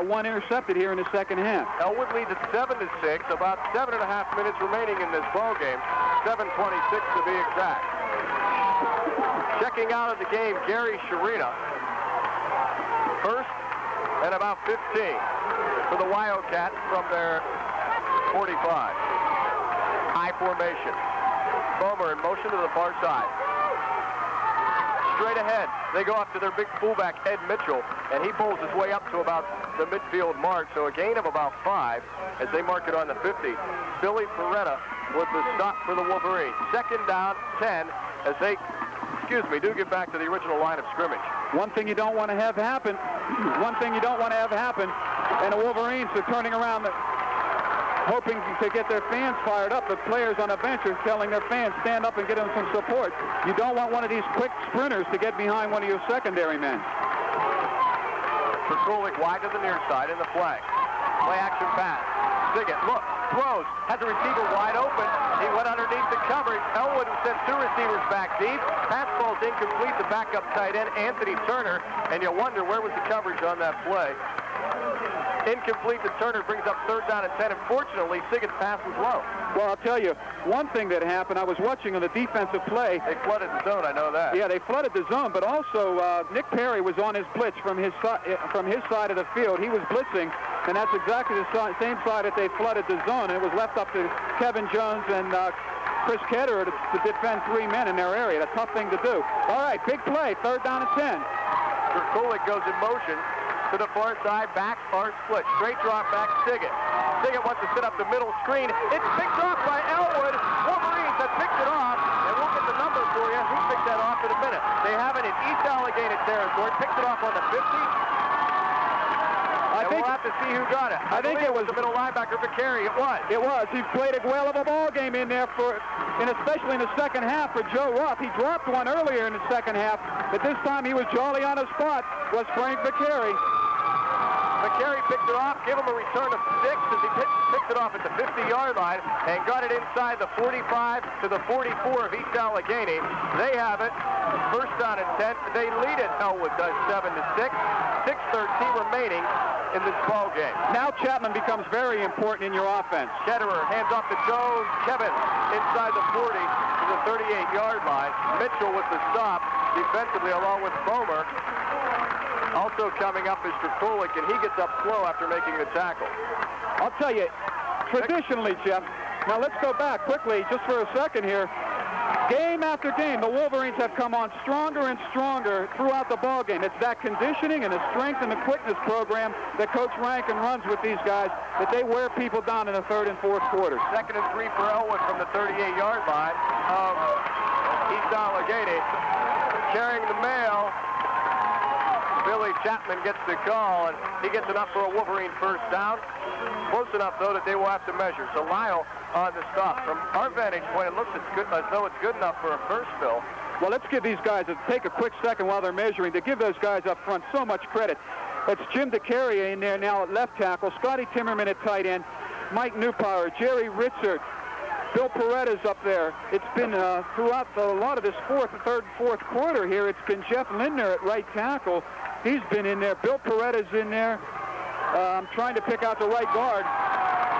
1 intercepted here in the second half. Ellwood leads at 7-6, about 7.5 minutes remaining in this ball game. 7:26 to be exact. Checking out of the game, Gary Sharina. 1st and about 15 for the Wildcats from their 45. High formation. Bomer in motion to the far side. Straight ahead. they go up to their big fullback, Ed Mitchell, and he pulls his way up to about the midfield mark, so a gain of about 5 as they mark it on the 50. Billy Peretta with the stop for the Wolverines. Second down, 10, as they, do get back to the original line of scrimmage. One thing you don't want to have happen, and the Wolverines are turning around, hoping to get their fans fired up. The players on the bench are telling their fans, stand up and get them some support. You don't want one of these quick sprinters to get behind one of your secondary men. Kulik wide to the near side in the flag. Play action pass. Siggett, look, throws, has a receiver wide open. He went underneath the coverage. Ellwood sent 2 receivers back deep. Pass ball's incomplete to backup tight end Anthony Turner, and you wonder where was the coverage on that play. Incomplete to Turner, brings up third down and 10. Unfortunately, Siggett's pass was low. Well, I'll tell you, one thing that happened, I was watching on the defensive play. They flooded the zone, I know that. Yeah, they flooded the zone, but also Nick Perry was on his blitz from his side of the field. He was blitzing, and that's exactly the same side that they flooded the zone, and it was left up to Kevin Jones and Chris Ketterer to defend 3 men in their area. A tough thing to do. All right, big play, third down and 10. Kulik goes in motion to the far side, backs are split. Straight drop back, Siggett. Siggett wants to set up the middle screen. It's picked off by Ellwood. Wolverines have picked it off, and we'll get the number for you. Who picked that off in a minute? They have it in East Allegheny territory. Picked it off on the 50. We'll have to see who got it. I think it was the middle linebacker, Vicari. It was. It was. He played a whale of a ball game in there and especially in the second half for Joe Roth. He dropped one earlier in the second half, but this time he was jolly on the spot. Was Frank Vicari. Vicari picked it off, gave him a return of 6 as he picked it off at the 50-yard line and got it inside the 45 to the 44 of East Allegheny. They have it. First down and 10. They lead it. Ellwood does 7-6. 6:13 remaining in this ball game. Now Chapman becomes very important in your offense. Ketterer hands off to Jones. Kevin inside the 40 to the 38-yard line. Mitchell with the stop defensively along with Bomer. Also coming up is Kulik, and he gets up slow after making the tackle. I'll tell you, traditionally, Jeff, now let's go back quickly just for a second here. Game after game, the Wolverines have come on stronger and stronger throughout the ball game. It's that conditioning and the strength and the quickness program that Coach Rankin runs with these guys, that they wear people down in the third and fourth quarters. 2nd and 3 for Ellwood from the 38-yard line of East Allegheny. Carrying the mail, Billy Chapman gets the call, and he gets enough for a Wolverine first down. Close enough, though, that they will have to measure. So Lyle on the stop. From our vantage point, it looks as though it's good enough for a first, Phil. Well, let's give these guys, take a quick second while they're measuring, to give those guys up front so much credit. It's Jim DeCarrier in there now at left tackle, Scotty Timmerman at tight end, Mike Newpower, Jerry Ritzert, Bill Peretta's up there. It's been throughout a lot of this third and fourth quarter here, it's been Jeff Lindner at right tackle. He's been in there. Bill Peretta's in there. I'm trying to pick out the right guard.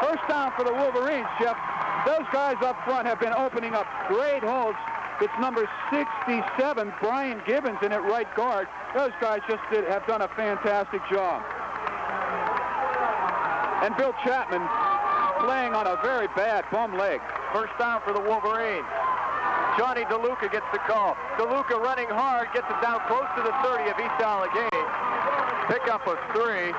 First down for the Wolverines, Jeff. Those guys up front have been opening up great holes. It's number 67, Brian Gibbons, in at right guard. Those guys just have done a fantastic job. And Bill Chapman playing on a very bad bum leg. First down for the Wolverines. Johnny DeLuca gets the call. DeLuca running hard, gets it down close to the 30 of East Allegheny. Pick up of 3.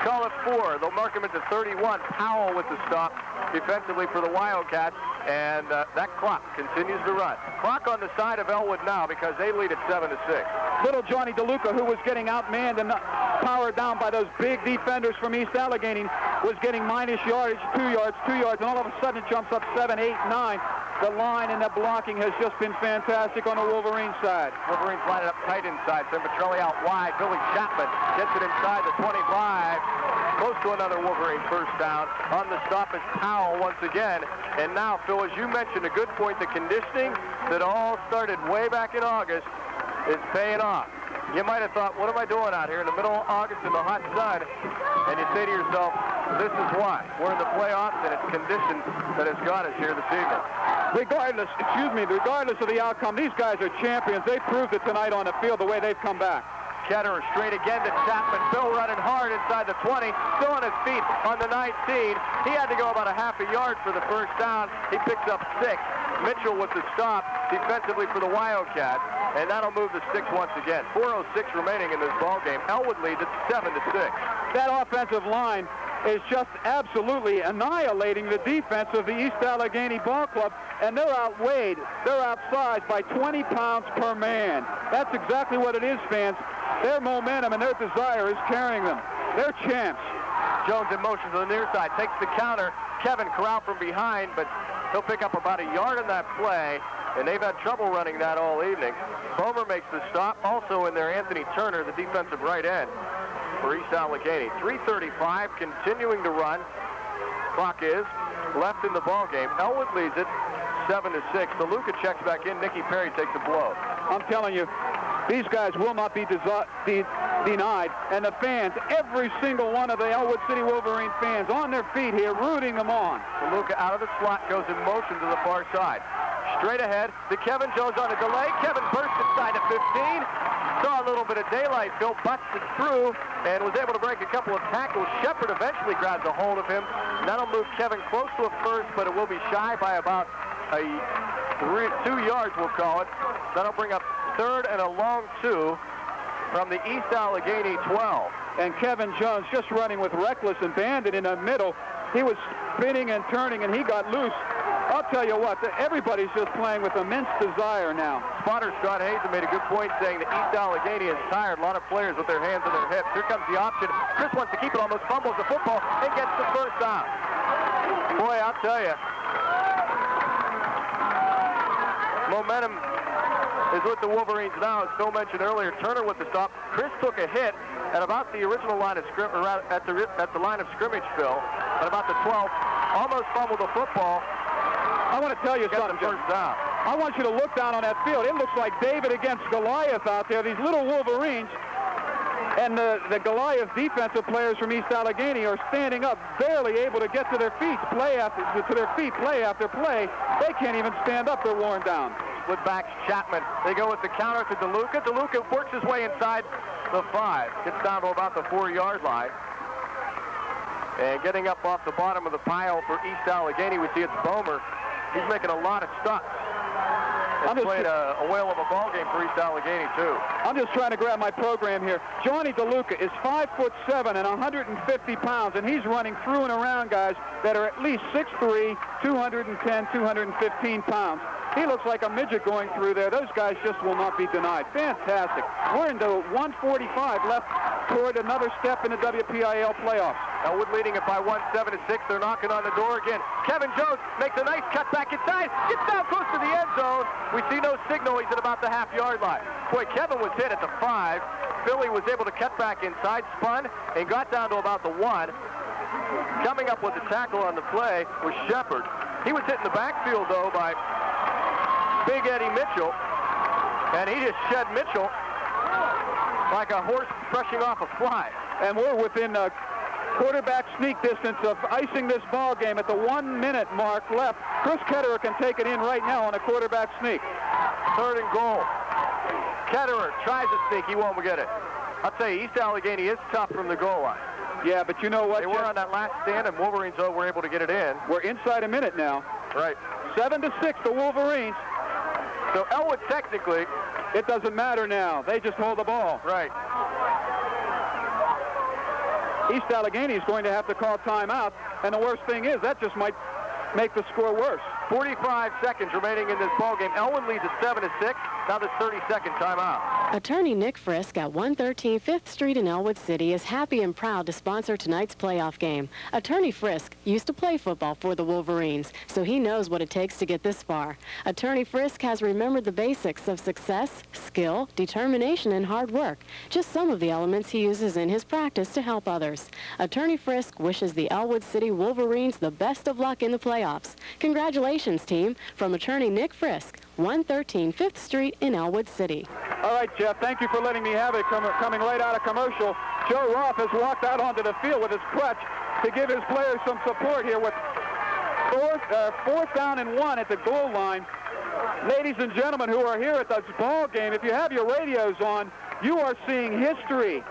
Call it 4. They'll mark him into 31. Powell with the stop defensively for the Wildcats, and that clock continues to run. Clock on the side of Ellwood now because they lead at 7-6. Little Johnny DeLuca, who was getting outmanned and powered down by those big defenders from East Allegheny, was getting minus yardage, 2 yards, and all of a sudden it jumps up 7, 8, 9. The line and the blocking has just been fantastic on the Wolverine side. Wolverines line it up tight inside. Then Petrelli out wide. Billy Chapman gets it inside the 25. Close to another Wolverine first down. On the stop is Powell once again. And now, Phil, as you mentioned, a good point, the conditioning that all started way back in August is paying off. You might have thought, what am I doing out here in the middle of August in the hot sun? And you say to yourself, this is why. We're in the playoffs, and it's conditions that has got us here this evening. Regardless of the outcome, these guys are champions. They proved it tonight on the field the way they've come back. Ketterer straight again to Chapman. Bill running hard inside the 20, still on his feet on the 19. He had to go about a half a yard for the first down. He picks up 6. Mitchell with the stop defensively for the Wildcats, and that'll move the sticks once again. 4:06 remaining in this ball game. Ellwood leads at 7-6. That offensive line is just absolutely annihilating the defense of the East Allegheny Ball Club, and they're outweighed, they're outsized by 20 pounds per man. That's exactly what it is, fans. Their momentum and their desire is carrying them. They're champs. Jones in motion to the near side, takes the counter. Kevin corralled from behind, but he'll pick up about a yard on that play, and they've had trouble running that all evening. Bomer makes the stop. Also in there, Anthony Turner, the defensive right end for East Allegheny. 3:35, continuing to run. Clock is left in the ball game. Ellwood leads it 7-6. DeLuca checks back in. Nicky Perry takes a blow. I'm telling you, these guys will not be denied. And the fans, every single one of the Ellwood City Wolverine fans on their feet here, rooting them on. DeLuca out of the slot, goes in motion to the far side. Straight ahead to Kevin Jones on a delay. Kevin burst inside the 15. Saw a little bit of daylight. Bill busted through and was able to break a couple of tackles. Shepard eventually grabs a hold of him. That'll move Kevin close to a first, but it will be shy by about 2 yards, we'll call it. That'll bring up third and a long 2 from the East Allegheny 12. And Kevin Jones just running with reckless abandon in the middle. He was spinning and turning, and he got loose. I'll tell you what, everybody's just playing with immense desire now. Spotter Scott Hazen made a good point saying that East Allegheny is tired. A lot of players with their hands on their hips. Here comes the option. Chris wants to keep it, almost fumbles the football and gets the first down. Boy, I'll tell you, momentum is with the Wolverines now. As Phil mentioned earlier, Turner with the stop. Chris took a hit at about the original line of scrimmage, at the line of scrimmage, Phil, at about the 12. Almost fumbled the football. I want to tell you something, first down. I want you to look down on that field. It looks like David against Goliath out there. These little Wolverines and the Goliath defensive players from East Allegheny are standing up, barely able to get to their feet, play after play. They can't even stand up. They're worn down. Split backs Chapman. They go with the counter to DeLuca. DeLuca works his way inside the 5. Gets down to about the 4-yard line. And getting up off the bottom of the pile for East Allegheny, we see it's Bomer. He's making a lot of stops. He's played a whale of a ball game for East Allegheny, too. I'm just trying to grab my program here. Johnny DeLuca is 5'7" and 150 pounds, and he's running through and around guys that are at least 6'3", 210, 215 pounds. He looks like a midget going through there. Those guys just will not be denied. Fantastic. We're into 1:45 left toward another step in the WPIAL playoffs. Ellwood leading it by 1, 7-6. They're knocking on the door again. Kevin Jones makes a nice cut back inside. Gets down close to the end zone. We see no signal. He's at about the half-yard line. Boy, Kevin was hit at the 5. Philly was able to cut back inside, spun, and got down to about the 1. Coming up with the tackle on the play was Shepard. He was hit in the backfield, though, by Big Eddie Mitchell, and he just shed Mitchell like a horse brushing off a fly. And we're within a quarterback sneak distance of icing this ball game at the 1-minute mark left. Chris Ketterer can take it in right now on a quarterback sneak. 3rd and goal. Ketterer tries to sneak. He won't get it. I'll tell you, East Allegheny is tough from the goal line. Yeah, but you know what? They were on that last stand, and Wolverines, though, were able to get it in. We're inside a minute now. Right. 7-6, the Wolverines. So Ellwood, technically, it doesn't matter now. They just hold the ball. Right. East Allegheny is going to have to call timeout, and the worst thing is that just might make the score worse. 45 seconds remaining in this ballgame. Ellwood leads at 7-6. Now this 30-second timeout. Attorney Nick Frisk at 113 5th Street in Ellwood City is happy and proud to sponsor tonight's playoff game. Attorney Frisk used to play football for the Wolverines, so he knows what it takes to get this far. Attorney Frisk has remembered the basics of success, skill, determination, and hard work. Just some of the elements he uses in his practice to help others. Attorney Frisk wishes the Ellwood City Wolverines the best of luck in the playoffs. Congratulations, team, from Attorney Nick Frisk, 113 5th Street in Ellwood City. All right, Jeff, thank you for letting me have it coming right out of commercial. Joe Roth has walked out onto the field with his crutch to give his players some support here with 4th down and 1 at the goal line. Ladies and gentlemen who are here at this ball game, if you have your radios on, you are seeing history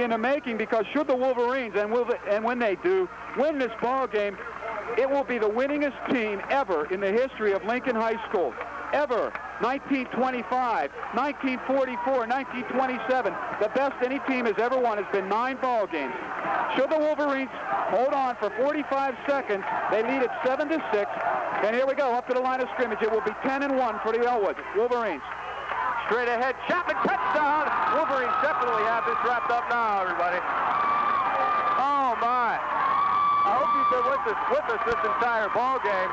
in the making, because should the Wolverines, and when they do, win this ball game, it will be the winningest team ever in the history of Lincoln High School. Ever. 1925, 1944, 1927. The best any team has ever won has been 9 ball games. Should the Wolverines hold on for 45 seconds, they lead it 7-6. And here we go, up to the line of scrimmage. It will be 10-1 for the Ellwood Wolverines. Straight ahead, Chapman, touchdown. Wolverines definitely have this wrapped up now, everybody. Oh, my. I hope you've been with us this entire ball game,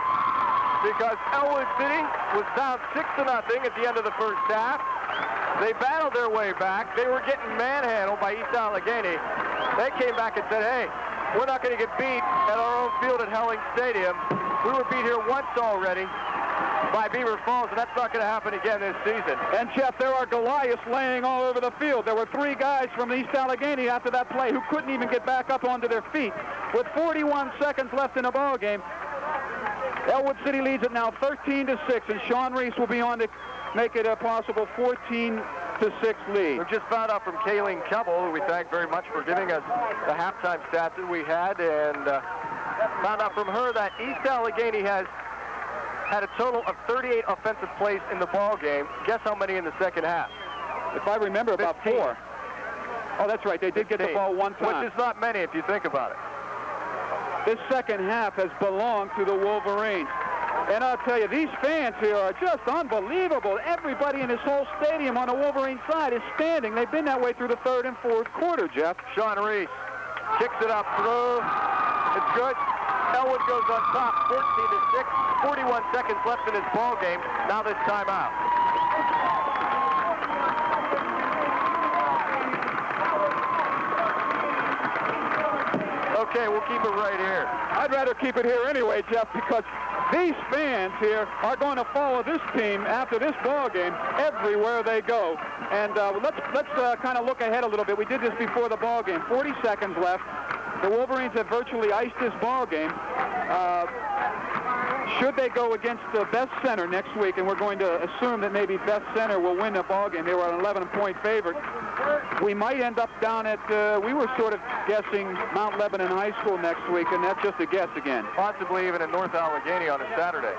because Ellwood City was down 6-0 at the end of the first half. They battled their way back. They were getting manhandled by East Allegheny. They came back and said, hey, we're not going to get beat at our own field at Helling Stadium. We were beat here once already by Beaver Falls, and that's not going to happen again this season. And, Jeff, there are Goliaths laying all over the field. There were 3 guys from East Allegheny after that play who couldn't even get back up onto their feet. With 41 seconds left in the ball game, Ellwood City leads it now 13-6, and Sean Reese will be on to make it a possible 14-6 lead. We just found out from Kayleen Keble, who we thank very much for giving us the halftime stats that we had, and found out from her that East Allegheny has had a total of 38 offensive plays in the ball game. Guess how many in the second half? If I remember, 15. about 4. Oh, that's right. They did 15. get the ball one time. Which is not many if you think about it. This second half has belonged to the Wolverines. And I'll tell you, these fans here are just unbelievable. Everybody in this whole stadium on the Wolverine side is standing. They've been that way through the third and fourth quarter, Jeff. Sean Reese kicks it up through. It's good. Ellwood goes on top, 14-6. 41 seconds left in this ball game. Now this timeout. Okay, we'll keep it right here. I'd rather keep it here anyway, Jeff, because these fans here are going to follow this team after this ball game everywhere they go. And let's kind of look ahead a little bit. We did this before the ball game. 40 seconds left. The Wolverines have virtually iced this ball game. Should they go against the best center next week, and we're going to assume that maybe best center will win the ball game. They were an 11-point favorite. We might end up down at, we were sort of guessing Mount Lebanon High School next week, and that's just a guess again. Possibly even in North Allegheny on a Saturday.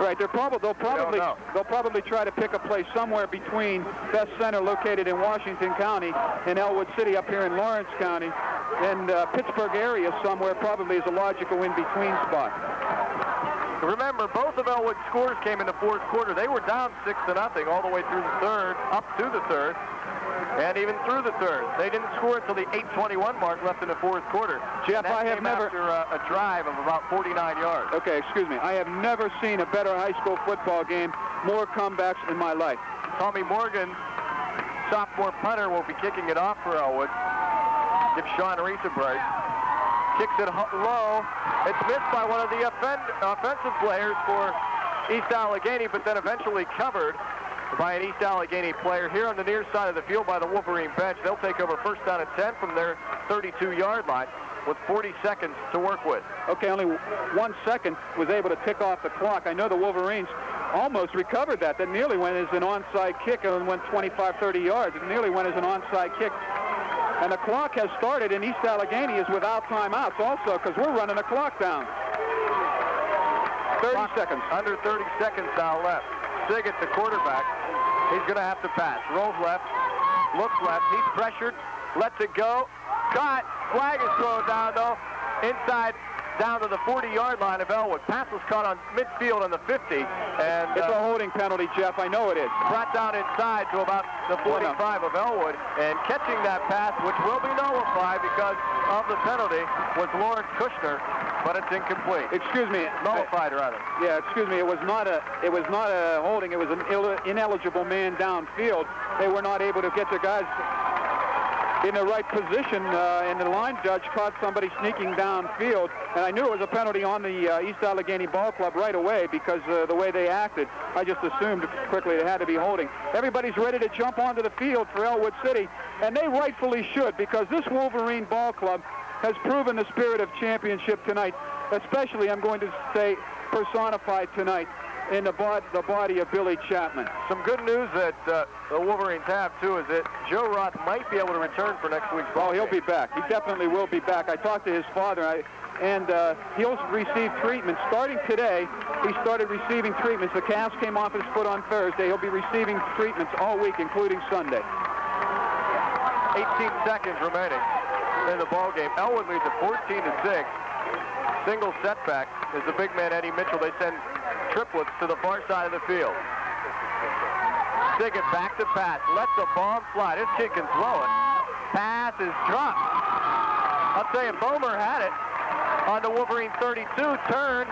Right, they'll probably try to pick a place somewhere between best center located in Washington County and Ellwood City up here in Lawrence County, and Pittsburgh area somewhere probably is a logical in-between spot. Remember, both of Ellwood's scores came in the fourth quarter. They were down 6-0 all the way through the third, up to the third, and even through the third. They didn't score until the 8:21 mark left in the fourth quarter. Jeff, I have never... after a drive of about 49 yards. Okay, excuse me. I have never seen a better high school football game, more comebacks in my life. Tommy Morgan, sophomore punter, will be kicking it off for Ellwood. Give Sean Reese a break. Kicks it low. It's missed by one of the offensive players for East Allegheny, but then eventually covered by an East Allegheny player here on the near side of the field by the Wolverine bench. They'll take over first down and 10 from their 32-yard line with 40 seconds to work with. Okay, only 1 second was able to tick off the clock. I know the Wolverines almost recovered that. That nearly went as an onside kick and went 25, 30 yards. It nearly went as an onside kick. And the clock has started, and East Allegheny is without timeouts also because we're running the clock down. 30 seconds. Under 30 seconds now left. Siggett, the quarterback, he's going to have to pass. Rolls left, looks left. He's pressured, lets it go. Caught. Flag is thrown down, though. Inside, down to the 40-yard line of Ellwood. Pass was caught on midfield on the 50. And it's a holding penalty, Jeff. I know it is. Brought down inside to about the 45 of Ellwood. And catching that pass, which will be nullified because of the penalty, was Lawrence Kushner, but it's incomplete. Excuse me. Nullified, rather. Yeah, excuse me. It was not a holding. It was an ineligible man downfield. They were not able to get the guys in the right position, and the line judge caught somebody sneaking downfield. And I knew it was a penalty on the East Allegheny Ball Club right away because the way they acted. I just assumed quickly it had to be holding. Everybody's ready to jump onto the field for Ellwood City, and they rightfully should because this Wolverine Ball Club has proven the spirit of championship tonight, especially, I'm going to say, personified tonight in the body of Billy Chapman. Some good news that the Wolverines have, too, is that Joe Roth might be able to return for next week's ball he'll game. be back. He definitely will be back. I talked to his father, and he'll receive treatment. Starting today, he started receiving treatments. The cast came off his foot on Thursday. He'll be receiving treatments all week, including Sunday. 18 seconds remaining in the ball game. Ellwood leads at 14-6. Single setback is the big man, Eddie Mitchell. They send triplets to the far side of the field. Siggett back to pass. Lets the bomb fly. This kid can throw it. Pass is dropped. I'll tell you, Bomer had it on the Wolverine 32, turned,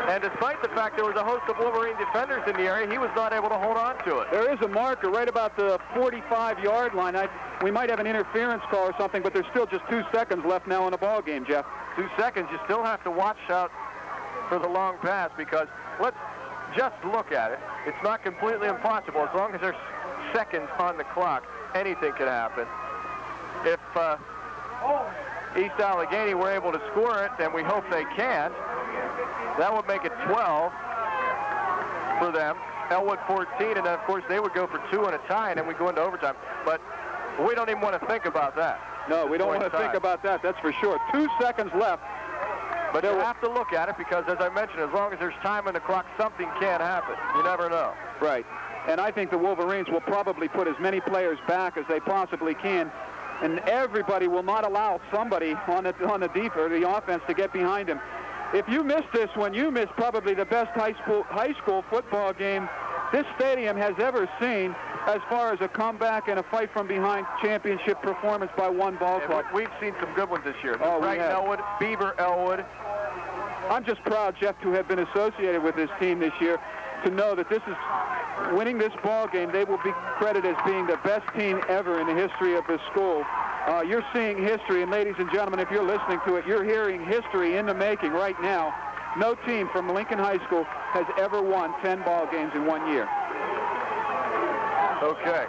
and despite the fact there was a host of Wolverine defenders in the area, he was not able to hold on to it. There is a marker right about the 45-yard line. We might have an interference call or something, but there's still just 2 seconds left now in the ball game, Jeff. 2 seconds. You still have to watch out for the long pass, because let's just look at it. It's not completely impossible. As long as there's seconds on the clock, anything can happen. If East Allegheny were able to score it, and we hope they can, that would make it 12 for them. Ellwood 14, and then, of course, they would go for 2 and a tie, and then we go into overtime. But we don't even want to think about that. No, we don't want to think about that, that's for sure. 2 seconds left. But you have to look at it, because, as I mentioned, as long as there's time on the clock, something can happen. You never know. Right. And I think the Wolverines will probably put as many players back as they possibly can, and everybody will not allow somebody on the defense or the offense to get behind him. If you missed this one, you missed probably the best high school football game this stadium has ever seen, as far as a comeback and a fight from behind championship performance by one ball club. We've seen some good ones this year. Oh, Brighton Ellwood, Beaver Ellwood. I'm just proud, Jeff, to have been associated with this team this year, to know that this is winning this ball game. They will be credited as being the best team ever in the history of this school. You're seeing history, and ladies and gentlemen, if you're listening to it, you're hearing history in the making right now. No team from Lincoln High School has ever won 10 ball games in 1 year. Okay.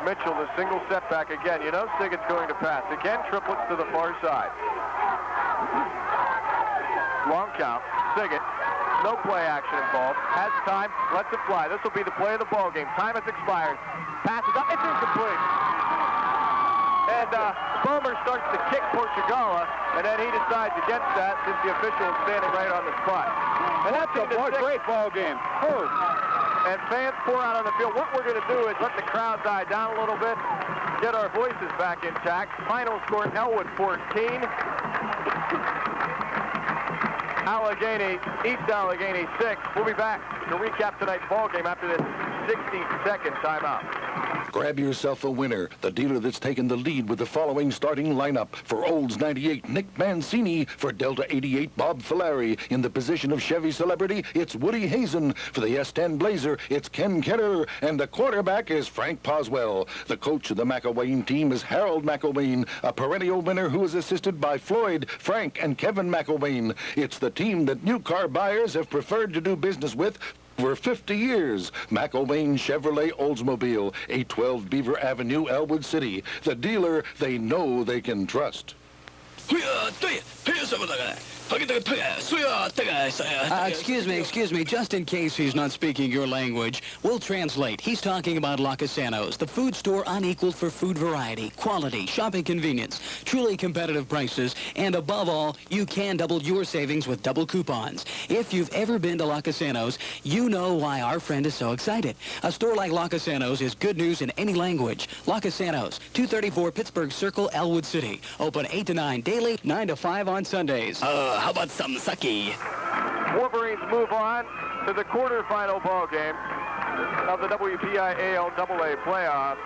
Mitchell, the single setback again. You know Siggett's going to pass. Again, triplets to the far side. Long count. Siggett, no play action involved. Has time, lets it fly. This will be the play of the ball game. Time has expired. Passes up. It's incomplete. And Bomer starts to kick Portugala, and then he decides against that since the official is standing right on the spot. And that's a great ball game. And fans pour out on the field. What we're going to do is let the crowd die down a little bit, get our voices back intact. Final score, Ellwood 14. Allegheny, East Allegheny 6. We'll be back to recap tonight's ball game after this 60-second timeout. Grab yourself a winner, the dealer that's taken the lead with the following starting lineup. For Olds 98, Nick Mancini. For Delta 88, Bob Filari. In the position of Chevy Celebrity, it's Woody Hazen. For the S10 Blazer, it's Ken Kenner. And the quarterback is Frank Poswell. The coach of the McElwain team is Harold McElwain, a perennial winner who is assisted by Floyd, Frank, and Kevin McElwain. It's the team that new car buyers have preferred to do business with for 50 years. McElwain Chevrolet Oldsmobile, 812 Beaver Avenue, Ellwood City. The dealer they know they can trust. Excuse me, just in case he's not speaking your language, we'll translate. He's talking about La Casanos, the food store unequaled for food variety, quality, shopping convenience, truly competitive prices, and above all, you can double your savings with double coupons. If you've ever been to La Casanos, you know why our friend is so excited. A store like La Casanos is good news in any language. La Casanos, 234 Pittsburgh Circle, Ellwood City. Open 8 to 9 daily, 9 to 5 on Sundays. How about some sake? Wolverines move on to the quarterfinal ball game of the WPIAL AA playoff.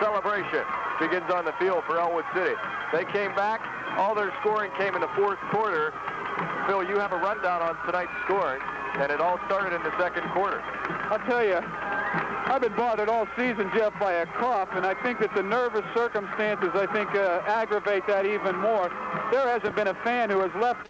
Celebration begins on the field for Ellwood City. They came back. All their scoring came in the fourth quarter. Phil, you have a rundown on tonight's scoring, and it all started in the second quarter. I'll tell you, I've been bothered all season, Jeff, by a cough, and I think that the nervous circumstances, aggravate that even more. There hasn't been a fan who has left